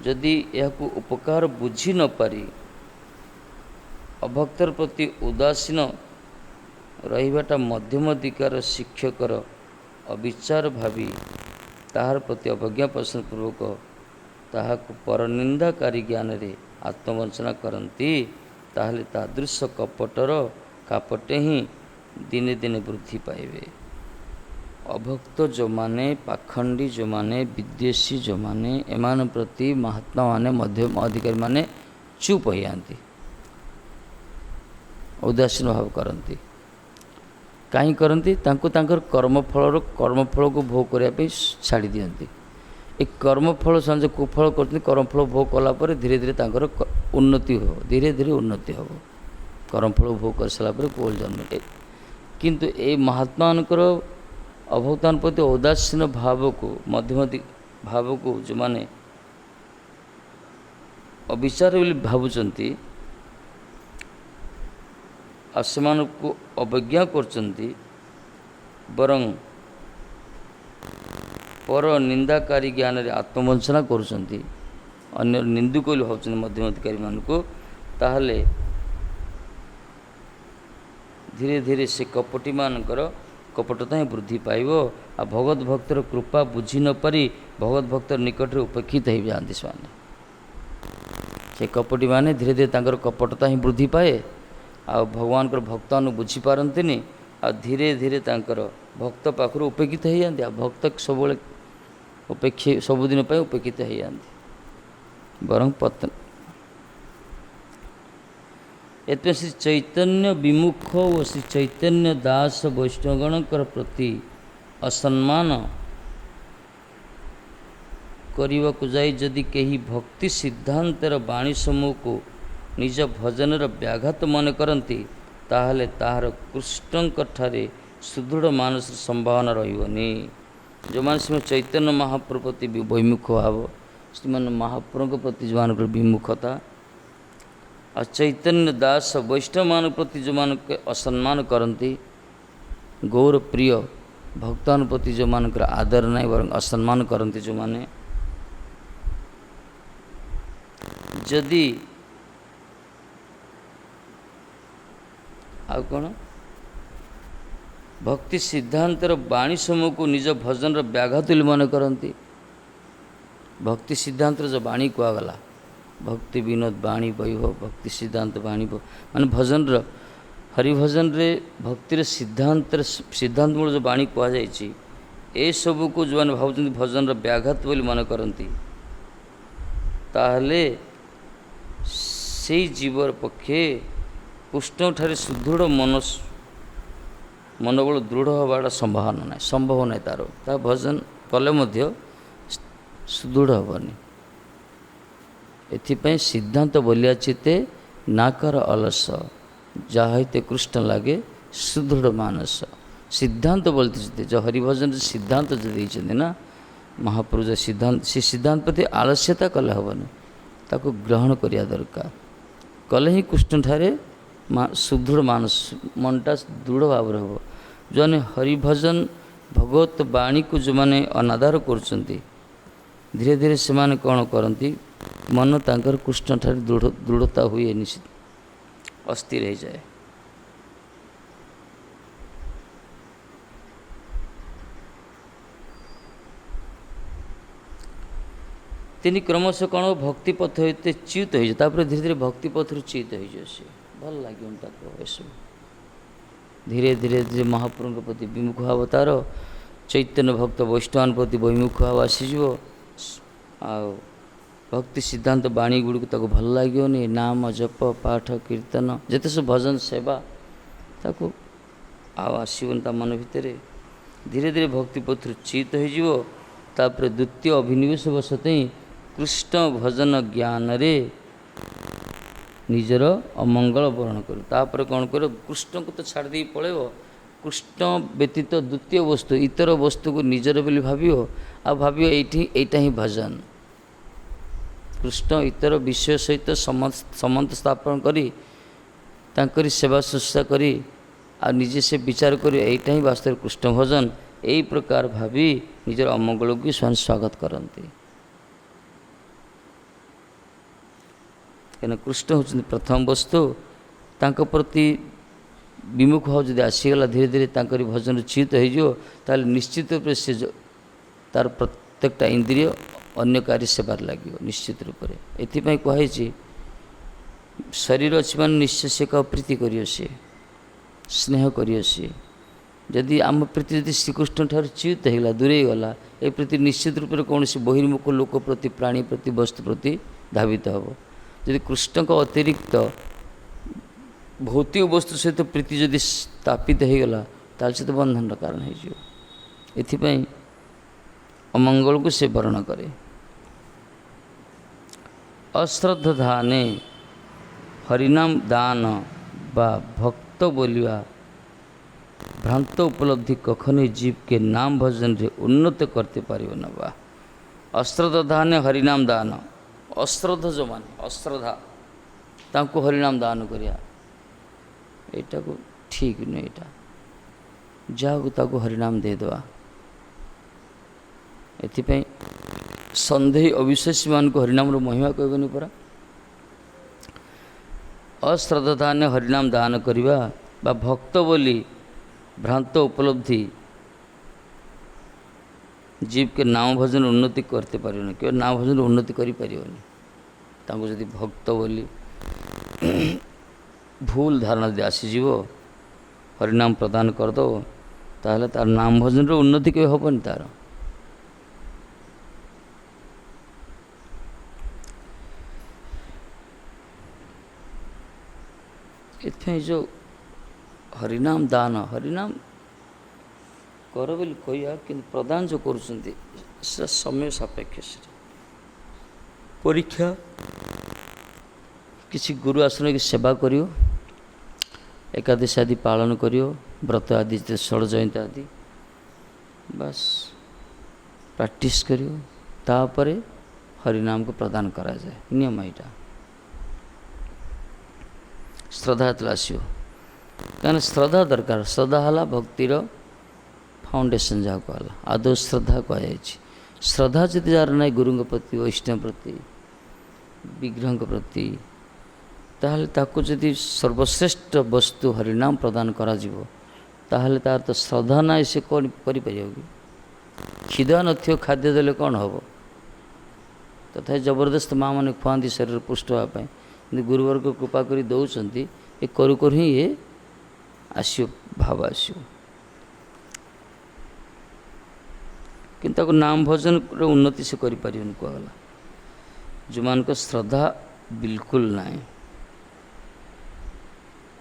जदि यह उपकार बुझी न पारी अभक्तर प्रति उदासीन रहिबाटा मध्यम दिकार शिक्षकर अविचार भावी ताहार प्रति अवज्ञा प्रश्न पूर्वक ତାହାକୁ ପରନିନ୍ଦାକାରୀ ଜ୍ଞାନରେ ଆତ୍ମବଞ୍ଚନା କରନ୍ତି, ତାହେଲେ ତାଦୃଶ କପଟର କାପଟେ ହିଁ ଦିନେ ଦିନେ ବୃଦ୍ଧି ପାଇବେ। ଅଭକ୍ତ ଯେଉଁମାନେ, ପାଖଣ୍ଡୀ ଯେଉଁମାନେ, ବିଦ୍ୱେଷୀ ଯେଉଁମାନେ, ଏମାନଙ୍କ ପ୍ରତି ମହାତ୍ମାମାନେ ମଧ୍ୟମ ଅଧିକାରୀମାନେ ଚୁପ୍ ହୋଇଯାଆନ୍ତି, ଉଦାସୀନ ଭାବ କରନ୍ତି। କାହିଁ କରନ୍ତି? ତାଙ୍କୁ ତାଙ୍କର କର୍ମଫଳକୁ ଭୋଗ କରିବା ପାଇଁ ଛାଡ଼ି ଦିଅନ୍ତି। ଏ କର୍ମଫଳ ସେମାନେ କୁଫଳ କରୁଛନ୍ତି, କର୍ମଫଳ ଭୋଗ କଲା ପରେ ଧୀରେ ଧୀରେ ତାଙ୍କର ଉନ୍ନତି ହେବ, ଧୀରେ ଧୀରେ ଉନ୍ନତି ହେବ। କର୍ମଫଳ ଭୋଗ କରିସାରିଲା ପରେ ପୁଅ ଜନ୍ମ। କିନ୍ତୁ ଏ ମହାତ୍ମାମାନଙ୍କର ଅଭକ୍ତମାନଙ୍କ ପ୍ରତି ଉଦାସୀନ ଭାବକୁ, ମଧ୍ୟମତି ଭାବକୁ ଯେଉଁମାନେ ଅବିଚାର ବୋଲି ଭାବୁଛନ୍ତି ଆଉ ସେମାନଙ୍କୁ ଅବଜ୍ଞା କରୁଛନ୍ତି, ବରଂ ପର ନିନ୍ଦାକାରୀ ଜ୍ଞାନରେ ଆତ୍ମବଞ୍ଚନା କରୁଛନ୍ତି, ଅନ୍ୟ ନିନ୍ଦୁକ ବୋଲି ଭାବୁଛନ୍ତି ମଧ୍ୟମାଧିକାରୀମାନଙ୍କୁ, ତାହେଲେ ଧୀରେ ଧୀରେ ସେ କପଟିମାନଙ୍କର କପଟତା ହିଁ ବୃଦ୍ଧି ପାଇବ। ଆଉ ଭଗବତ ଭକ୍ତର କୃପା ବୁଝି ନ ପାରି ଭଗବତ ଭକ୍ତର ନିକଟରେ ଉପେକ୍ଷିତ ହୋଇଯାଆନ୍ତି ସେମାନେ। ସେ କପଟିମାନେ ଧୀରେ ଧୀରେ ତାଙ୍କର କପଟତା ହିଁ ବୃଦ୍ଧି ପାଏ, ଆଉ ଭଗବାନଙ୍କର ଭକ୍ତମାନଙ୍କୁ ବୁଝିପାରନ୍ତିନି, ଆଉ ଧୀରେ ଧୀରେ ତାଙ୍କର ଭକ୍ତ ପାଖରୁ ଉପେକ୍ଷିତ ହୋଇଯାଆନ୍ତି। ଆଉ ଭକ୍ତ ସବୁବେଳେ ସବୁଦିନ ପାଇଁ ଉପେକ୍ଷିତ ହୋଇଯାଆନ୍ତି, ବରଂ ପତନ। ଏଥିପାଇଁ ଶ୍ରୀ ଚୈତନ୍ୟ ବିମୁଖ ଓ ଶ୍ରୀ ଚୈତନ୍ୟ ଦାସ ବୈଷ୍ଣବଗଣଙ୍କର ପ୍ରତି ଅସମ୍ମାନ କରିବାକୁ ଯାଇ ଯଦି କେହି ଭକ୍ତି ସିଦ୍ଧାନ୍ତର ବାଣୀ ସମୂହକୁ ନିଜ ଭଜନର ବ୍ୟାଘାତ ମନେ କରନ୍ତି, ତାହେଲେ ତାହାର କୃଷ୍ଣଙ୍କଠାରେ ସୁଦୃଢ଼ ମାନସର ସମ୍ଭାବନା ରହିବନି। ଯେଉଁମାନେ ସେମାନେ ଚୈତନ୍ୟ ମହାପ୍ରଭୁ ପ୍ରତି ବୈମୁଖ ଭାବ, ସେମାନେ ମହାପ୍ରଭୁଙ୍କ ପ୍ରତି ଯେଉଁମାନଙ୍କର ବିମୁଖତା, ଆଉ ଚୈତନ୍ୟ ଦାସ ବୈଷ୍ଣବମାନଙ୍କ ପ୍ରତି ଯେଉଁମାନଙ୍କୁ ଅସମ୍ମାନ କରନ୍ତି, ଗୌର ପ୍ରିୟ ଭକ୍ତମାନଙ୍କ ପ୍ରତି ଯେଉଁମାନଙ୍କର ଆଦର ନାହିଁ ବରଂ ଅସମ୍ମାନ କରନ୍ତି, ଯେଉଁମାନେ ଯଦି ଆଉ କ'ଣ ଭକ୍ତି ସିଦ୍ଧାନ୍ତର ବାଣୀ ସମୂହକୁ ନିଜ ଭଜନର ବ୍ୟାଘାତ ବୋଲି ମନେ କରନ୍ତି। ଭକ୍ତି ସିଦ୍ଧାନ୍ତର ଯେଉଁ ବାଣୀ କୁହାଗଲା, ଭକ୍ତି ବିନୋଦ ବାଣୀ ବୈଭବ, ଭକ୍ତି ସିଦ୍ଧାନ୍ତ ବାଣୀ ମାନେ ଭଜନର ହରିଭଜନରେ ଭକ୍ତିର ସିଦ୍ଧାନ୍ତମୂଳ ଯେଉଁ ବାଣୀ କୁହାଯାଇଛି, ଏସବୁକୁ ଯେଉଁମାନେ ଭାବୁଛନ୍ତି ଭଜନର ବ୍ୟାଘାତ ବୋଲି ମନେ କରନ୍ତି, ତାହେଲେ ସେଇ ଜୀବର ପକ୍ଷେ କୃଷ୍ଣଠାରେ ସୁଦୃଢ଼ ମନୋବଳ ଦୃଢ଼ ହେବାଟା ସମ୍ଭବ ନାହିଁ। ତା ଭଜନ କଲେ ମଧ୍ୟ ସୁଦୃଢ଼ ହେବନି। ଏଥିପାଇଁ ସିଦ୍ଧାନ୍ତ ବୋଲିଆ ଚିତେ ନାକର ଅଲସ, ଯାହା ହେଇତେ କୃଷ୍ଣ ଲାଗେ ସୁଦୃଢ଼ ମାନସ। ସିଦ୍ଧାନ୍ତ ବୋଲିଛନ୍ତି, ଯେଉଁ ହରିଭଜନରେ ସିଦ୍ଧାନ୍ତ ଯେଉଁ ଦେଇଛନ୍ତି ନା ମହାପ୍ରଭୁ, ଯେଉଁ ସିଦ୍ଧାନ୍ତ, ସେ ସିଦ୍ଧାନ୍ତ ପ୍ରତି ଆଳସ୍ୟତା କଲେ ହେବନି, ତାକୁ ଗ୍ରହଣ କରିବା ଦରକାର। କଲେ ହିଁ କୃଷ୍ଣଠାରେ ସୁଦୃଢ଼ ମାନସ, ମନଟା ଦୃଢ଼ ଭାବରେ ହେବ। ଯେଉଁମାନେ ହରିଭଜନ ଭଗବତ ବାଣୀକୁ ଯେଉଁମାନେ ଅନାଦର କରୁଛନ୍ତି, ଧୀରେ ଧୀରେ ସେମାନେ କ'ଣ କରନ୍ତି, ମନ ତାଙ୍କର କୃଷ୍ଣଠାରେ ଦୃଢ଼ତା ହୁଏ, ନିଶ୍ଚିତ ଅସ୍ଥିର ହୋଇଯାଏ। তিনি କ୍ରମଶଃ କ'ଣ ଭକ୍ତି ପଥ ଏତେ ଚ୍ୟୁତ ହୋଇଯାଏ, ତାପରେ ଧୀରେ ଧୀରେ ଭକ୍ତି ପଥରୁ ଚ୍ୟୁତ ହୋଇଯିବ। ସେ ଭଲ ଲାଗିବନି ତାକୁ ଏସବୁ। ଧୀରେ ଧୀରେ ଧୀରେ ମହାପ୍ରଭୁଙ୍କ ପ୍ରତି ବିମୁଖ ଭାବ, ତା'ର ଚୈତନ୍ୟ ଭକ୍ତ ବୈଷ୍ଣବଙ୍କ ପ୍ରତି ବୈମୁଖ ଭାବ ଆସିଯିବ। ଆଉ ଭକ୍ତି ସିଦ୍ଧାନ୍ତ ବାଣୀ ଗୁଡ଼ିକୁ ତାକୁ ଭଲ ଲାଗିବନି। ନାମ ଜପ ପାଠ କୀର୍ତ୍ତନ ଯେତେ ସବୁ ଭଜନ ସେବା ତାକୁ ଆଉ ଆସିବନି ତା ମନ ଭିତରେ। ଧୀରେ ଧୀରେ ଭକ୍ତି ପଥରୁ ଚ୍ୟୁତ ହୋଇଯିବ। ତାପରେ ଦ୍ୱିତୀୟ ଅଭିନିବେଶ ବଶତଃ ହିଁ କୃଷ୍ଣ ଭଜନ ଜ୍ଞାନରେ ନିଜର ଅମଙ୍ଗଳ ବରଣ କରୁ। ତାପରେ କ'ଣ କରିବ, କୃଷ୍ଣକୁ ତ ଛାଡ଼ି ଦେଇ ପଳାଇବ। କୃଷ୍ଣ ବ୍ୟତୀତ ଦ୍ୱିତୀୟ ବସ୍ତୁ, ଇତର ବସ୍ତୁକୁ ନିଜର ବୋଲି ଭାବିବ, ଆଉ ଭାବିବ ଏଇଟା ହିଁ ଭଜନ। କୃଷ୍ଣ ଇତର ବିଷୟ ସହିତ ସମ୍ବନ୍ଧ ସ୍ଥାପନ କରି ତାଙ୍କରି ସେବା ଶୁଶ୍ରୂଷା କରି ଆଉ ନିଜେ ସେ ବିଚାର କରି ଏଇଟା ହିଁ ବାସ୍ତବରେ କୃଷ୍ଣ ଭଜନ, ଏହି ପ୍ରକାର ଭାବି ନିଜର ଅମଙ୍ଗଳକୁ ସେମାନେ ସ୍ୱାଗତ କରନ୍ତି। କାହିଁକିନା କୃଷ୍ଣ ହେଉଛନ୍ତି ପ୍ରଥମ ବସ୍ତୁ। ତାଙ୍କ ପ୍ରତି ବିମୁଖ ଭାବ ଯଦି ଆସିଗଲା, ଧୀରେ ଧୀରେ ତାଙ୍କରି ଭଜନ ଚ୍ୟୁତ ହୋଇଯିବ, ତାହେଲେ ନିଶ୍ଚିତ ରୂପେ ସେ ତାର ପ୍ରତ୍ୟେକଟା ଇନ୍ଦ୍ରିୟ अन्य कार्य सेवार लगे निश्चित रूप से। एथिपाई कहुई शरीर अच्छी मान निश्चय से का प्रीति कर सी स्नेह कर सी जदि आम प्रीति जदि श्रीकृष्ण ठार च्युत होगा दूरे गला ए प्रति निश्चित रूप से कौन बहिर्मुख लोक प्रति प्राणी प्रति वस्तु प्रति धावित हम। जदि कृष्ण को अतिरिक्त भौतिक वस्तु सहित प्रीति जदि स्थापित होगला ताल से तो बंधन कारण हो अमंगल को से वर्ण करे। अश्रद्धाने हरिनाम दान बा भक्त बोलिया भ्रांत उपलब्धि कखन जीव के नाम भजन रे उन्नत करते पारिबो न बा। अश्रद्धाने हरिनाम दान अश्रद्धा जो माने अश्रद्धा तांको हरिनाम दान करिया एटा को ठीक नहीं। एटा जाको ताको हरिनाम दे दवा एथिपाई संदेही अविश्वासी मान को हरिनाम रो महिमा कहबनी परा। अश्रद्धा ने हरिनाम दान करिबा बा भक्त बोली भ्रांत उपलब्धि जीव के नाम भजन उन्नति करते पारिबनी केवल नाम भजन उन्नति करि पारिबनी तांको जदि भक्त बोली भूल धारणा दे आसीजीव हरिनाम प्रदान करदो ताहले तार नाम भजन रो उन्नति के हबनी तार। इतने जो हरिनाम दान हरिनाम कर बोली कहिया कि प्रदान जो कर समय सापेक्ष परीक्षा किसी गुरु आश्रम की सेवा करियो एकादशी आदि पालन करियो व्रत आदि षोड़ जयंती आदि बस प्रैक्टिस करियो तापरे हरिनाम को प्रदान करा जाए नियम यहाँ श्रद्धा तो आसो कहीं श्रद्धा दरकार। श्रद्धा है भक्तिर फाउंडेशन जहाँ कहला आदौ श्रद्धा कहुई श्रद्धा जदि जार ना गुरु प्रति वैष्णव प्रति विग्रह प्रति ताहले ताको जदि सर्वश्रेष्ठ वस्तु हरिनाम प्रदान करा जीवो ताहले तार तो श्रद्धा ना से कौन करि परियो कि खिदा नथियो खाद्य देले कौन हम तथा जबरदस्त माँ मैंने खुआती शरीर पुष्ट होगापी गुरुवर्ग कृपा करी दौरान ये करू करू ही ये आसो भाव आसो किंतु नाम भजन उन्नति से करि परिबनि कहला जो मान को श्रद्धा बिल्कुल नहीं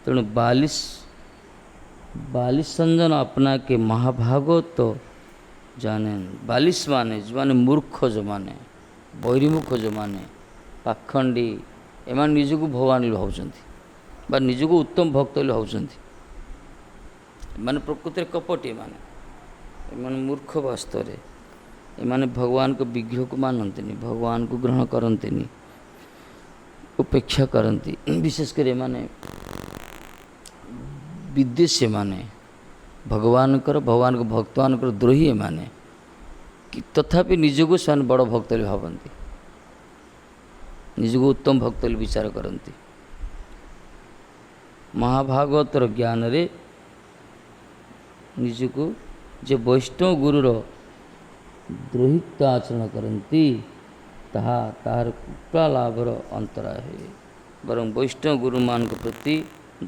तेणु 42 संजन अपना के महाभागवत तो जाने 42 माने जो माने मूर्ख जो माने बहिर्मुख जो माने पाखंडी एमान निजको भगवान भावुंट बा निजको उत्तम भक्त भावुंट एमान प्रकृति कपटी एमान मूर्ख वास्तव एमाने भगवान को विग्रह को मानते भगवान को ग्रहण करते उपेक्षा करती विशेषकर एमाने विदेशी माने भगवान को भक्तवान द्रोही एमाने कि तथापि निजको से बड़ भक्त भावती निजको उत्तम भक्त विचार करती महाभागवतर ज्ञान रे निजको जे वैष्णव गुरुर द्रोहित्व आचरण करती ताहार कृपा लाभर अंतराय है बरं वैष्णव गुरु मान प्रति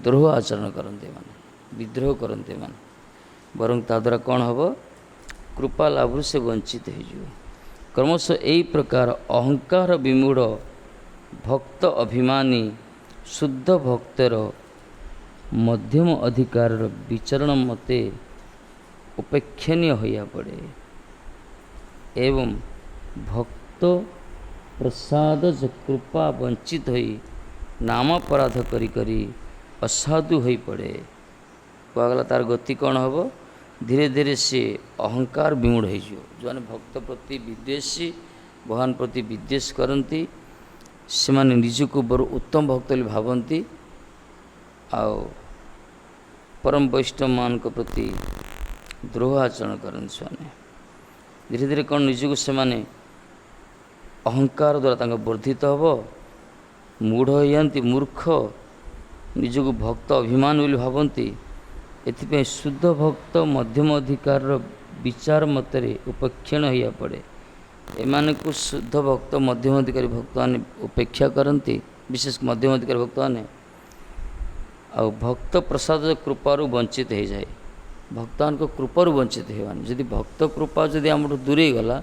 द्रोह आचरण करते माने विद्रोह करते माने बरं ताद्वारा कौन हम कृपा लाभ से वंचित हो क्रमश यही प्रकार अहंकार विमूढ़ भक्त अभिमानी शुद्ध भक्तर मध्यम अधिकार विचरण मते उपेक्षणीय होया पड़े एवं भक्त प्रसाद कृपा वंचित होई नाम अपराध करी करी असाधु हो पड़े कहगला तार गति कौन हम धीरे धीरे से अहंकार विमूढ़ हो जो भक्त प्रति विद्वेषी भगवान प्रति विद्वेष करती से निजको बर उत्तम भक्त भावती आओ परम वैष्णव मान प्रति द्रोह आचरण करते से धीरे धीरे कौन निजको से अहंकार द्वारा वर्धित हम मूढ़ हो जाती मूर्ख निजको भक्त अभिमान बोली भावती एथिपाई शुद्ध भक्त मध्यम अधिकार विचार मतरे उपेक्षण होया पड़े ଏମାନଙ୍କୁ ଶୁଦ୍ଧ ଭକ୍ତ ମଧ୍ୟମ ଅଧିକାରୀ ଭକ୍ତମାନେ ଉପେକ୍ଷା କରନ୍ତି, ବିଶେଷ ମଧ୍ୟମ ଅଧିକାରୀ ଭକ୍ତମାନେ। ଆଉ ଭକ୍ତ ପ୍ରସାଦ କୃପାରୁ ବଞ୍ଚିତ ହୋଇଯାଏ। ଭକ୍ତମାନଙ୍କ କୃପାରୁ ବଞ୍ଚିତ ହେବାନି। ଯଦି ଭକ୍ତ କୃପା ଯଦି ଆମଠୁ ଦୂରେଇ ଗଲା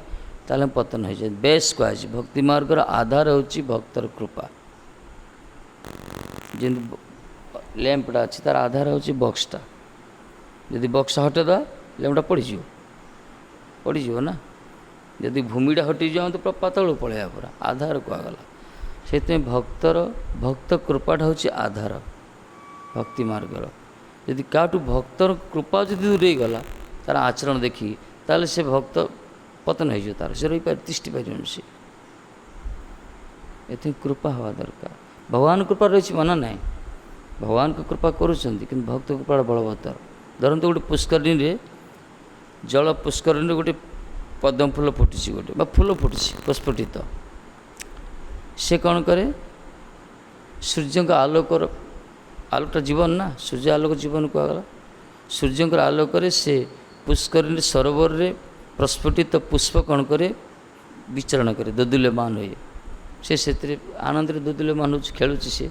ତାହେଲେ ପତନ ହୋଇଯାଏ। ବେଶ କୁହାଯାଇଛି ଭକ୍ତି ମାର୍ଗର ଆଧାର ହେଉଛି ଭକ୍ତର କୃପା। ଯେମିତି ଲ୍ୟାମ୍ପଟା ଅଛି ତାର ଆଧାର ହେଉଛି ବକ୍ସଟା। ଯଦି ବକ୍ସ ହଟେଇଦେବା ଲ୍ୟାମ୍ପଟା ପଡ଼ିଯିବ ନା। ଯଦି ଭୂମିଟା ହଟିଯିବ ଆମେ ତ ପୁରା ପାତଳକୁ ପଳେଇବା, ପୁରା ଆଧାର କୁହାଗଲା। ସେଥିପାଇଁ ଭକ୍ତ କୃପାଟା ହେଉଛି ଆଧାର ଭକ୍ତି ମାର୍ଗର। ଯଦି କାହାଠୁ ଭକ୍ତର କୃପା ଯଦି ଦୂରେଇ ଗଲା ତାର ଆଚରଣ ଦେଖି, ତାହେଲେ ସେ ଭକ୍ତ ପତନ ହୋଇଯିବ, ତାର ସେ ତିଷ୍ଠି ପାରିବନି। ସେ ଏଥିପାଇଁ କୃପା ହେବା ଦରକାର। ଭଗବାନ କୃପା ରହିଛି ମନା ନାହିଁ, ଭଗବାନଙ୍କ କୃପା କରୁଛନ୍ତି, କିନ୍ତୁ ଭକ୍ତ କୃପାଟା ବଳବତ୍ତର। ଧରନ୍ତୁ ଗୋଟେ ପୁଷ୍କରିଣୀରେ, ଜଳ ପୁଷ୍କରିଣୀରେ ଗୋଟେ ପଦ୍ମ ଫୁଲ ଫୁଟିଛି, ଗୋଟେ ବା ଫୁଲ ଫୁଟିଛି ପ୍ରସ୍ଫୁଟିତ। ସେ କ'ଣ କରେ? ସୂର୍ଯ୍ୟଙ୍କ ଆଲୋକଟା ଜୀବନ ନା, ସୂର୍ଯ୍ୟ ଆଲୋକ ଜୀବନ କୁହାଗଲା। ସୂର୍ଯ୍ୟଙ୍କର ଆଲୋକରେ ସେ ପୁଷ୍କରିଣୀ ସରୋବରରେ ପ୍ରସ୍ଫୁଟିତ ପୁଷ୍ପ କ'ଣ କରେ? ବିଚରଣ କରେ, ଦୋଦୁଲ୍ୟମାନ ହୁଏ। ସେ ସେଥିରେ ଆନନ୍ଦରେ ଦୋଦୁଲ୍ୟମାନ ହେଉଛି, ଖେଳୁଛି। ସେ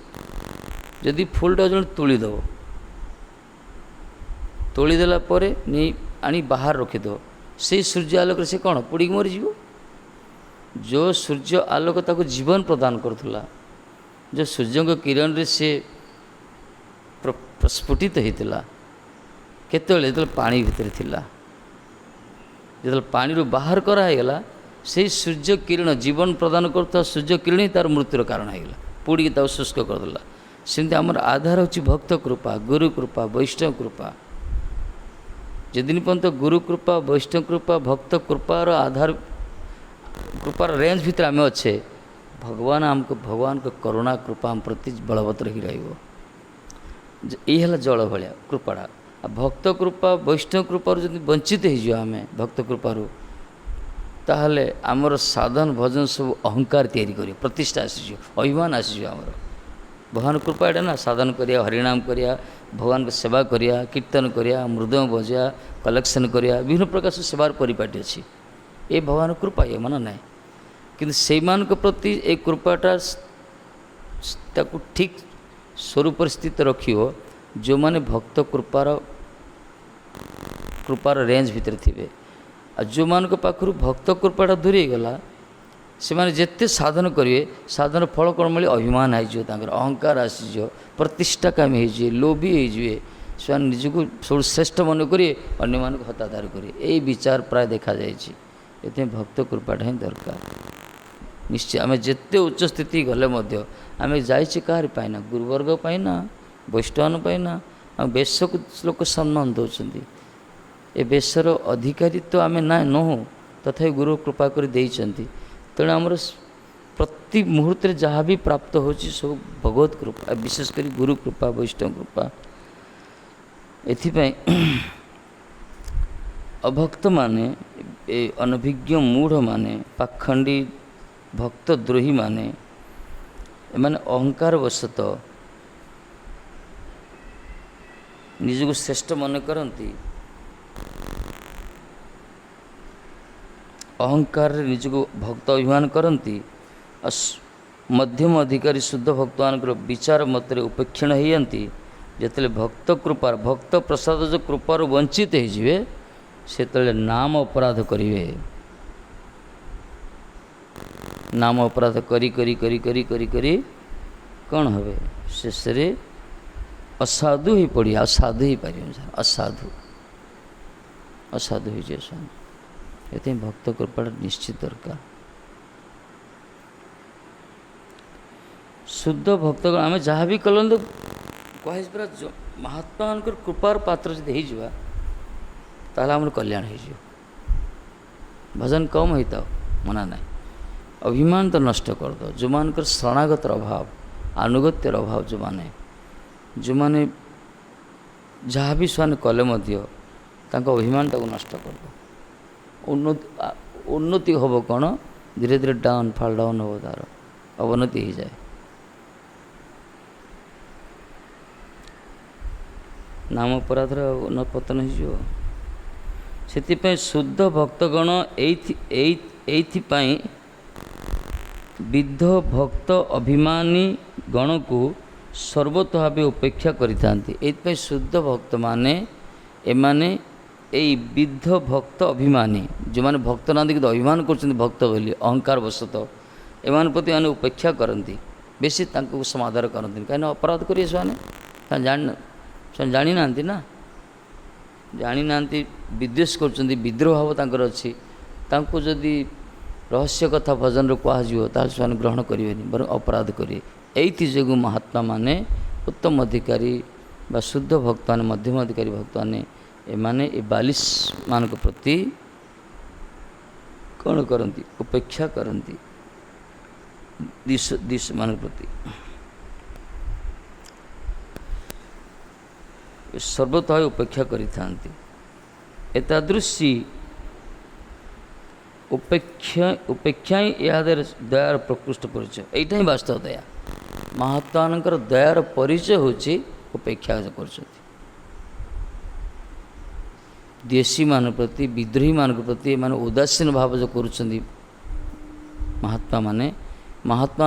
ଯଦି ଫୁଲଟା ଜଣେ ତୋଳିଦେଲା ପରେ ନେଇ ଆଣି ବାହାର ରଖିଦେବ, ସେଇ ସୂର୍ଯ୍ୟ ଆଲୋକରେ ସେ କ'ଣ ପୋଡ଼ିକି ମରିଯିବ? ଯେଉଁ ସୂର୍ଯ୍ୟ ଆଲୋକ ତାକୁ ଜୀବନ ପ୍ରଦାନ କରୁଥିଲା, ଯେଉଁ ସୂର୍ଯ୍ୟଙ୍କ କିରଣରେ ସେ ପ୍ରସ୍ଫୁଟିତ ହୋଇଥିଲା, କେତେବେଳେ? ଯେତେବେଳେ ପାଣି ଭିତରେ ଥିଲା। ଯେତେବେଳେ ପାଣିରୁ ବାହାର କରାହେଇଗଲା, ସେଇ ସୂର୍ଯ୍ୟ କିରଣ, ଜୀବନ ପ୍ରଦାନ କରୁଥିବା ସୂର୍ଯ୍ୟ କିରଣ ହିଁ ତା'ର ମୃତ୍ୟୁର କାରଣ ହୋଇଗଲା, ପୋଡ଼ିକି ତାକୁ ଶୁଷ୍କ କରିଦେଲା। ସେମିତି ଆମର ଆଧାର ହେଉଛି ଭକ୍ତ କୃପା, ଗୁରୁ କୃପା, ବୈଷ୍ଣବ କୃପା। ଯେଦିନ ପର୍ଯ୍ୟନ୍ତ ଗୁରୁ କୃପା, ବୈଷ୍ଣବ କୃପା, ଭକ୍ତ କୃପାର ଆଧାର, କୃପାର ରେଞ୍ଜ ଭିତରେ ଆମେ ଅଛେ, ଭଗବାନଙ୍କ କରୁଣା କୃପା ଆମ ପ୍ରତି ବଳବତ୍ତର ହୋଇ ରହିବ। ଏଇ ହେଲା ଜଳ ଭଳିଆ କୃପାଟା। ଆଉ ଭକ୍ତ କୃପା, ବୈଷ୍ଣବ କୃପାରୁ ଯଦି ବଞ୍ଚିତ ହୋଇଯିବ ଆମେ ଭକ୍ତ କୃପାରୁ, ତାହେଲେ ଆମର ସାଧନ ଭଜନ ସବୁ ଅହଙ୍କାର ତିଆରି କରିବ, ପ୍ରତିଷ୍ଠା ଆସିଯିବ, ଅଭିମାନ ଆସିଯିବ ଆମର। ଭଗବାନ କୃପା ଏଇଟା ନା, ସାଧନ କରିବା, ହରିନାମ କରିବା, ଭଗବାନଙ୍କ ସେବା କରିବା, କୀର୍ତ୍ତନ କରିବା, ମୃଦଙ୍ଗ ବଜାଇବା, କଲେକ୍ସନ୍ କରିବା, ବିଭିନ୍ନ ପ୍ରକାର ସବୁ ସେବାର ପରିପାଟି ଅଛି। ଏ ଭଗବାନ କୃପା, ଏ ମନା ନାହିଁ। କିନ୍ତୁ ସେଇମାନଙ୍କ ପ୍ରତି ଏ କୃପାଟା ତାକୁ ଠିକ୍ ସ୍ୱରୂପରେ ସ୍ଥିତ ରଖିବ ଯେଉଁମାନେ ଭକ୍ତ କୃପାର ରେଞ୍ଜ ଭିତରେ ଥିବେ। ଆଉ ଯେଉଁମାନଙ୍କ ପାଖରୁ ଭକ୍ତ କୃପାଟା ଦୂରେଇ ଗଲା, ସେମାନେ ଯେତେ ସାଧନ କରିବେ, ସାଧନ ଫଳ କ'ଣ ମିଳେ? ଅଭିମାନ ହେଇଯିବ, ତାଙ୍କର ଅହଙ୍କାର ଆସିଯିବ, ପ୍ରତିଷ୍ଠାକାମୀ ହେଇଯିବେ, ଲୋଭୀ ହେଇଯିବେ। ସେମାନେ ନିଜକୁ ସବୁଠୁ ଶ୍ରେଷ୍ଠ ମନେ କରିବେ, ଅନ୍ୟମାନଙ୍କୁ ହତାଦାର କରିବେ। ଏଇ ବିଚାର ପ୍ରାୟ ଦେଖାଯାଇଛି। ଏଥିପାଇଁ ଭକ୍ତ କୃପାଟା ହିଁ ଦରକାର। ନିଶ୍ଚୟ ଆମେ ଯେତେ ଉଚ୍ଚ ସ୍ଥିତି ଗଲେ ମଧ୍ୟ ଆମେ ଯାଇଛେ କାହାରି ପାଇଁ ନା? ଗୁରୁବର୍ଗ ପାଇଁ ନା, ବୈଷ୍ଣବ ପାଇଁ ନା। ଆମ ବେଶକୁ ଲୋକ ସମ୍ମାନ ଦେଉଛନ୍ତି, ଏ ବେଶର ଅଧିକାରୀ ତ ଆମେ ନୁହଁ, ତଥାପି ଗୁରୁ କୃପା କରି ଦେଇଛନ୍ତି। ତେଣୁ ଆମର ପ୍ରତି ମୁହୂର୍ତ୍ତରେ ଯାହା ବି ପ୍ରାପ୍ତ ହେଉଛି ସବୁ ଭଗବତ କୃପା, ବିଶେଷ କରି ଗୁରୁ କୃପା, ବୈଷ୍ଣବ କୃପା। ଏଥିପାଇଁ ଅଭକ୍ତମାନେ, ଏ ଅନଭିଜ୍ଞ ମୂଢ଼ମାନେ, ପାଖଣ୍ଡୀ ଭକ୍ତଦ୍ରୋହୀମାନେ, ଏମାନେ ଅହଙ୍କାର ବଶତଃ ନିଜକୁ ଶ୍ରେଷ୍ଠ ମନେ କରନ୍ତି, ଅହଙ୍କାରରେ ନିଜକୁ ଭକ୍ତ ଅଭିମାନ କରନ୍ତି। ଆଉ ମଧ୍ୟମ ଅଧିକାରୀ ଶୁଦ୍ଧ ଭକ୍ତମାନଙ୍କର ବିଚାର ମତରେ ଉପେକ୍ଷଣ ହୋଇଯାନ୍ତି। ଯେତେବେଳେ ଭକ୍ତ ପ୍ରସାଦ ଯେଉଁ କୃପାରୁ ବଞ୍ଚିତ ହୋଇଯିବେ, ସେତେବେଳେ ନାମ ଅପରାଧ କରିବେ। ନାମ ଅପରାଧ କରି କରି କରି କରି କରି କରି କ'ଣ ହେବେ? ଶେଷରେ ଅସାଧୁ ହୋଇ ପଡ଼ିବେ, ଆଉ ସାଧୁ ହୋଇପାରିବେନି। ଅସାଧୁ ହୋଇଯିବେ ସେମାନେ। ଏଥିପାଇଁ ଭକ୍ତ କୃପାଟା ନିଶ୍ଚିତ ଦରକାର। ଶୁଦ୍ଧ ଭକ୍ତଗଣ ଆମେ ଯାହା ବି କଲନ୍ତୁ, କୁହାଯାଇଛି ପୁରା ମହାତ୍ମାମାନଙ୍କର କୃପାର ପାତ୍ର ଯଦି ହେଇଯିବା, ତାହେଲେ ଆମର କଲ୍ୟାଣ ହେଇଯିବ। ଭଜନ କମ୍ ହେଇଥାଉ, ମନା ନାହିଁ। ଅଭିମାନ ତ ନଷ୍ଟ କରିଦେବ। ଯେଉଁମାନଙ୍କର ଶରଣାଗତର ଅଭାବ, ଆନୁଗତ୍ୟର ଅଭାବ, ଯେଉଁମାନେ ଯାହା ବି ସେମାନେ କଲେ ମଧ୍ୟ ତାଙ୍କ ଅଭିମାନଟାକୁ ନଷ୍ଟ କରିଦେବ। ଉନ୍ନତି ହେବ କ'ଣ? ଧୀରେ ଧୀରେ ଡାଉନ୍ ହେବ, ତା'ର ଅବନତି ହୋଇଯାଏ। ନାମ ଅପରାଧର ପତନ ହୋଇଯିବ। ସେଥିପାଇଁ ଶୁଦ୍ଧ ଭକ୍ତଗଣ एइथिपाई विद्ध भक्त अभिमानी गण को सर्वतः भावे उपेक्षा करिथांती। एइथिपाई शुद्ध भक्त माने एमाने एई विद्ध भक्त अभिमानी जो माने भक्त नांदी कि अभिमान करछन्ती भक्त बोली अहंकार वशतः एमान प्रति माने उपेक्षा करती बेसी तांको समाधान करती कहीं अपराध करिए से जानी ना जानी ना विद्वेष करछन्ती विद्रोह भाव तांकर अछि तांको जदि रहस्य कथा भजन रे कहुव ताल से ग्रहण करेंगे बर अपराध करेंगे। एइथि जोगु महात्मा माने उत्तम अधिकारी बा शुद्ध भक्त माने मध्यम अधिकारी भक्त माने एमाने ए 42 मान प्रति कौन करती उपेक्षा करती दिश मान प्रति सर्वतः उपेक्षा करिथांती। एतादृशी उपेक्षा यादर दयार प्रकृष्ट परिचय एटा ही वास्तव दया महात्मा दयार परिचय होची उपेक्षा करछथि। देशी मान प्रति विद्रोही मान प्रति माने उदासीन भाव जो करुछन्ति महात्मा माने महात्मा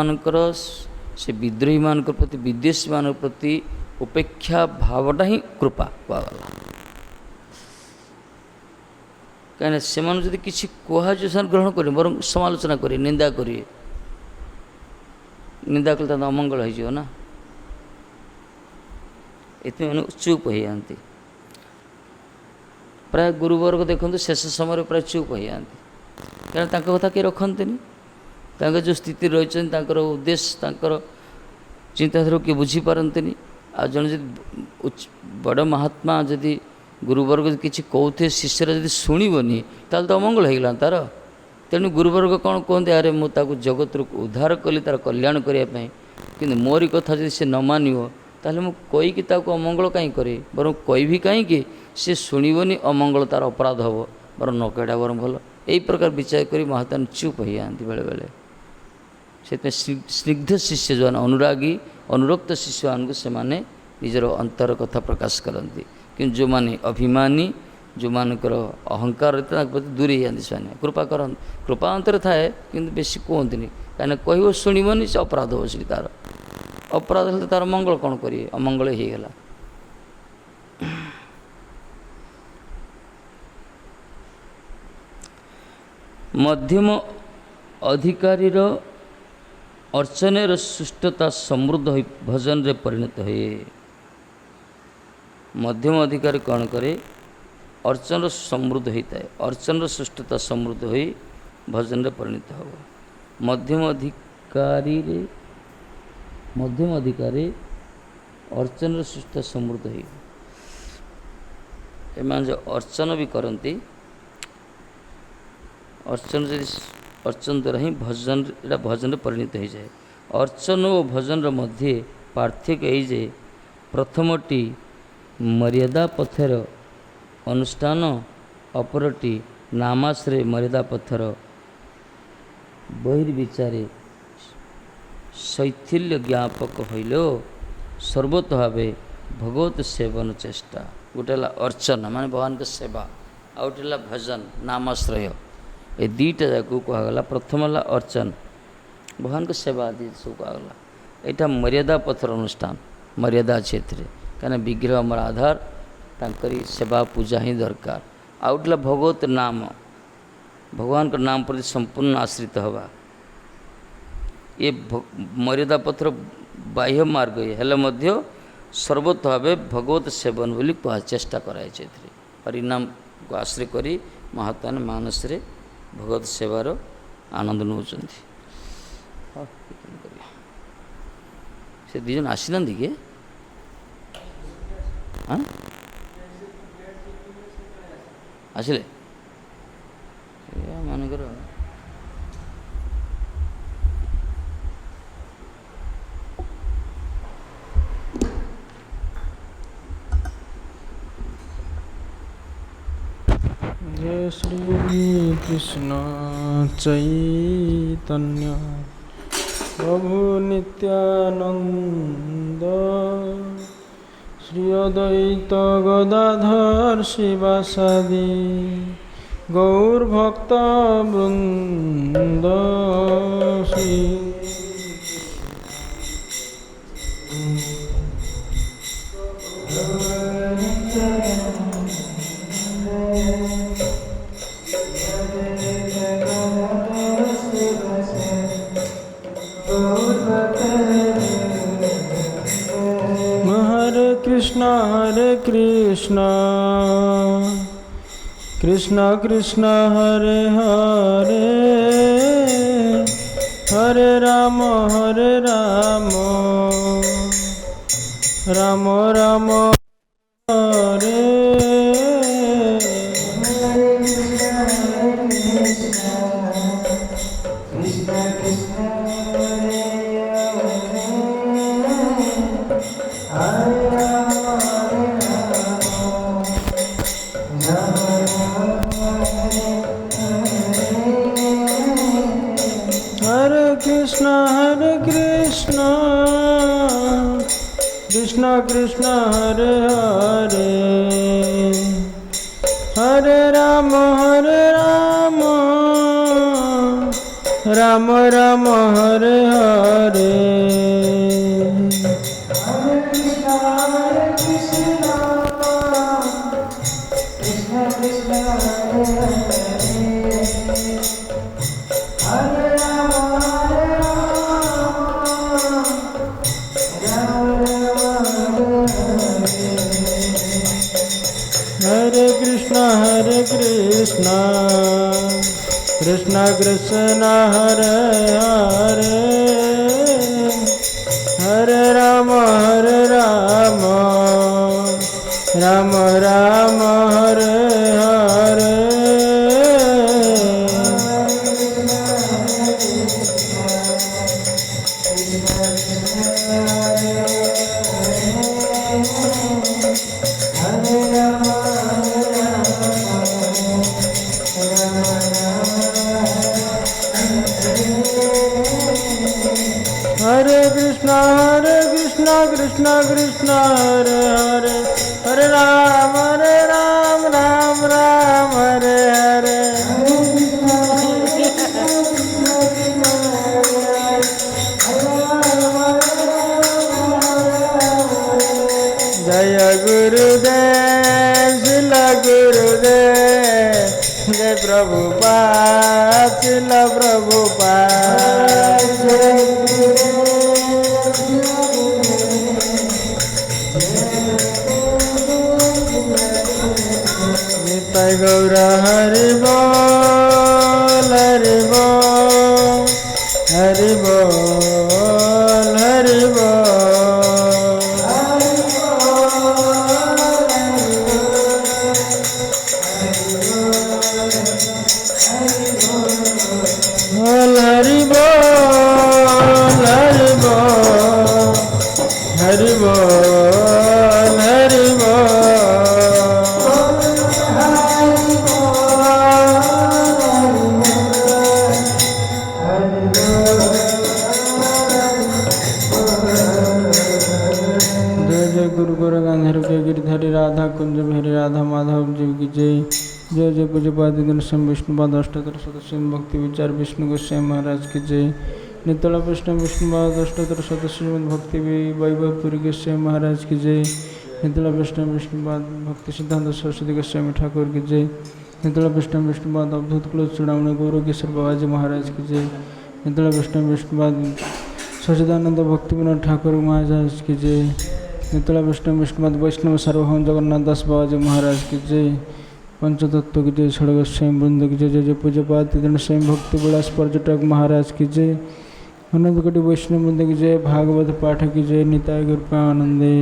से विद्रोही मान प्रति विदेशी मान प्रति उपेक्षा भावटा ही कृपा कहगला कहीं से जदि किसी कहुए से ग्रहण करें बर समालोचना करें निंदा करें निंदा कले अमंगल हो ना ये मैंने चुप हो जाती प्राय गुरुवर्ग देखते शेष समय प्राय चुप हो जाती कहीं कथा किए रखते जो स्थिति रही उद्देश्य चिंताधारा किए बुझीपारती आ जन बड़ महात्मा जदि गुरुवर्ग किसी कहते शिष्यर जदि शुणवनी ताल तो अमंगल होगा तार तेणु गुरुवर्ग कौन कहते अरे मुझे जगत उद्धार कली तार कल्याण करने कि मोरी कथा जब सी न मानिव ताल मुझे अमंगल कहीं करे बर कहि कहीं सी शुणवनी अमंगल तार अपराध हम बर न कहटा बर भल यही प्रकार विचार कर महात्मा चुप हो जाती बेले बेले से स्निग्ध शिष्य जो अनुरागी अनुरक्त शिष्य मान से माने निजर अंतर कथा प्रकाश करती कि जो माने अभिमानी जो मानकर अहंकार प्रति दूरी जाती से कृपा कर कृपा अंतर थाए कि बेसी कहते कहीं कह शुणवनी से अपराध हो सी तार अपराध हेल्ले तार मंगल कौन करेंगे अमंगल हो गला। मध्यम अधिकारी अर्चन सुष्ठता समृद्ध हो भजन रे परिणत हुए। मध्यम अधिकारी कौन करे अर्चन समृद्ध होता है अर्चन सुष्ठता समृद्ध हो भजन रे परिणत हो। मध्यम अधिकारी अर्चन सुष्ठता समृद्ध हो एमान जो अर्चन भी करती अर्चन अर्चन द्वारा ही भजन भजन परिणत हो जाए। अर्चन और भजन मध्य पार्थक्य ये प्रथमटी मर्यादा पथर अनुष्ठान अपरटी नामाश्रय मर्यादा पथर बहिर्विचारे शैथिल्य ज्ञापक हईल सर्वतः भावे भगवत सेवन चेष्टा। गोटे अर्चन माने भगवान के सेवा आ गोटे भजन नामाश्रय ये दुईटा जाक कहगला। प्रथम है अर्चन भगवान को सेवा आदि सब कहगला। यहाँ मर्यादा पथर अनुष्ठान मर्यादा अच्छे कहीं विग्रह आमर आधार तांकरी सेवा पूजा ही दरकार। आउटला भगवत नाम भगवान का नाम प्रति संपूर्ण आश्रित हवा ये मर्यादा पथर बाह्य मार्ग हेले मध्य सर्वतः भावे भगवत सेवन बोली कह चेष्टा कराए। हरिनाम को आश्रय करी महात्मा मानस रे भगवत सेवार आनंद नौ से दीजन आसी ना कि हाँ आसिले मानकर जय श्री कृष्ण चैतन्य प्रभु नित्यानंद श्री अद्वैत गदाधर शिवासादि गौरभक्तवृन्द श्री हरे कृष्णा कृष्ण कृष्ण हरे हरे हरे राम राम राम हरे कृष्ण कृष्ण हरे हरे हरे राम राम राम हरे हरे हरे कृष्ण कृष्ण कृष्ण हरे हरे हरे राम राम राम हरे हरे हरे कृष्ण कृष्ण कृष्ण हरे हरे हरे राम राम राम हरे हरे जय गुरुदेव शिल गुरुदेव जय प्रभुपाद शिल प्रभुपाद निताय गौर हरि बोल हरि बोल हरि बोल हरि बोल हरि बोल हरि बोल हरि बोल हरि बोल गुरु गांधर के गिरधरी राधा कुंज बिहारी राधा माधव जीव की जय जय जय पूज्य पादिन सम विष्णुपाद अष्टोत्तर सदस्य भक्ति विचार विष्णु गोस्वामी महाराज की जय नितला कृष्ण विष्णुपाद अष्टोत्तर सदस्य भक्ति वैभवपुरी गोस्वामी महाराज की जय नितला कृष्ण विष्णुपाद भक्ति सिद्धांत सरस्वती गोस्वामी ठाकुर की जय नितला कृष्ण विष्णुपाद अवधूत कुल चूड़ामणि गौरव किशोर बाबाजी महाराज की जय नितला कृष्ण विष्णुपाद सच्चिदानंद भक्ति विनोद ठाकुर महाराज की जय नितला विष्णु विष्णुपाद वैष्णव सार्वभौम जगन्नाथ दास बाबाजी महाराज की जय पंचतत्व की जय षड गोस्वामी वृंद की जय जय जय पूज्यपाद स्वयं भक्ति विलास पर्यटक महाराज की जय अनंत कोटि वैष्णव वृंद की जय भागवत पाठ की जय निताय गुरु आनंदे।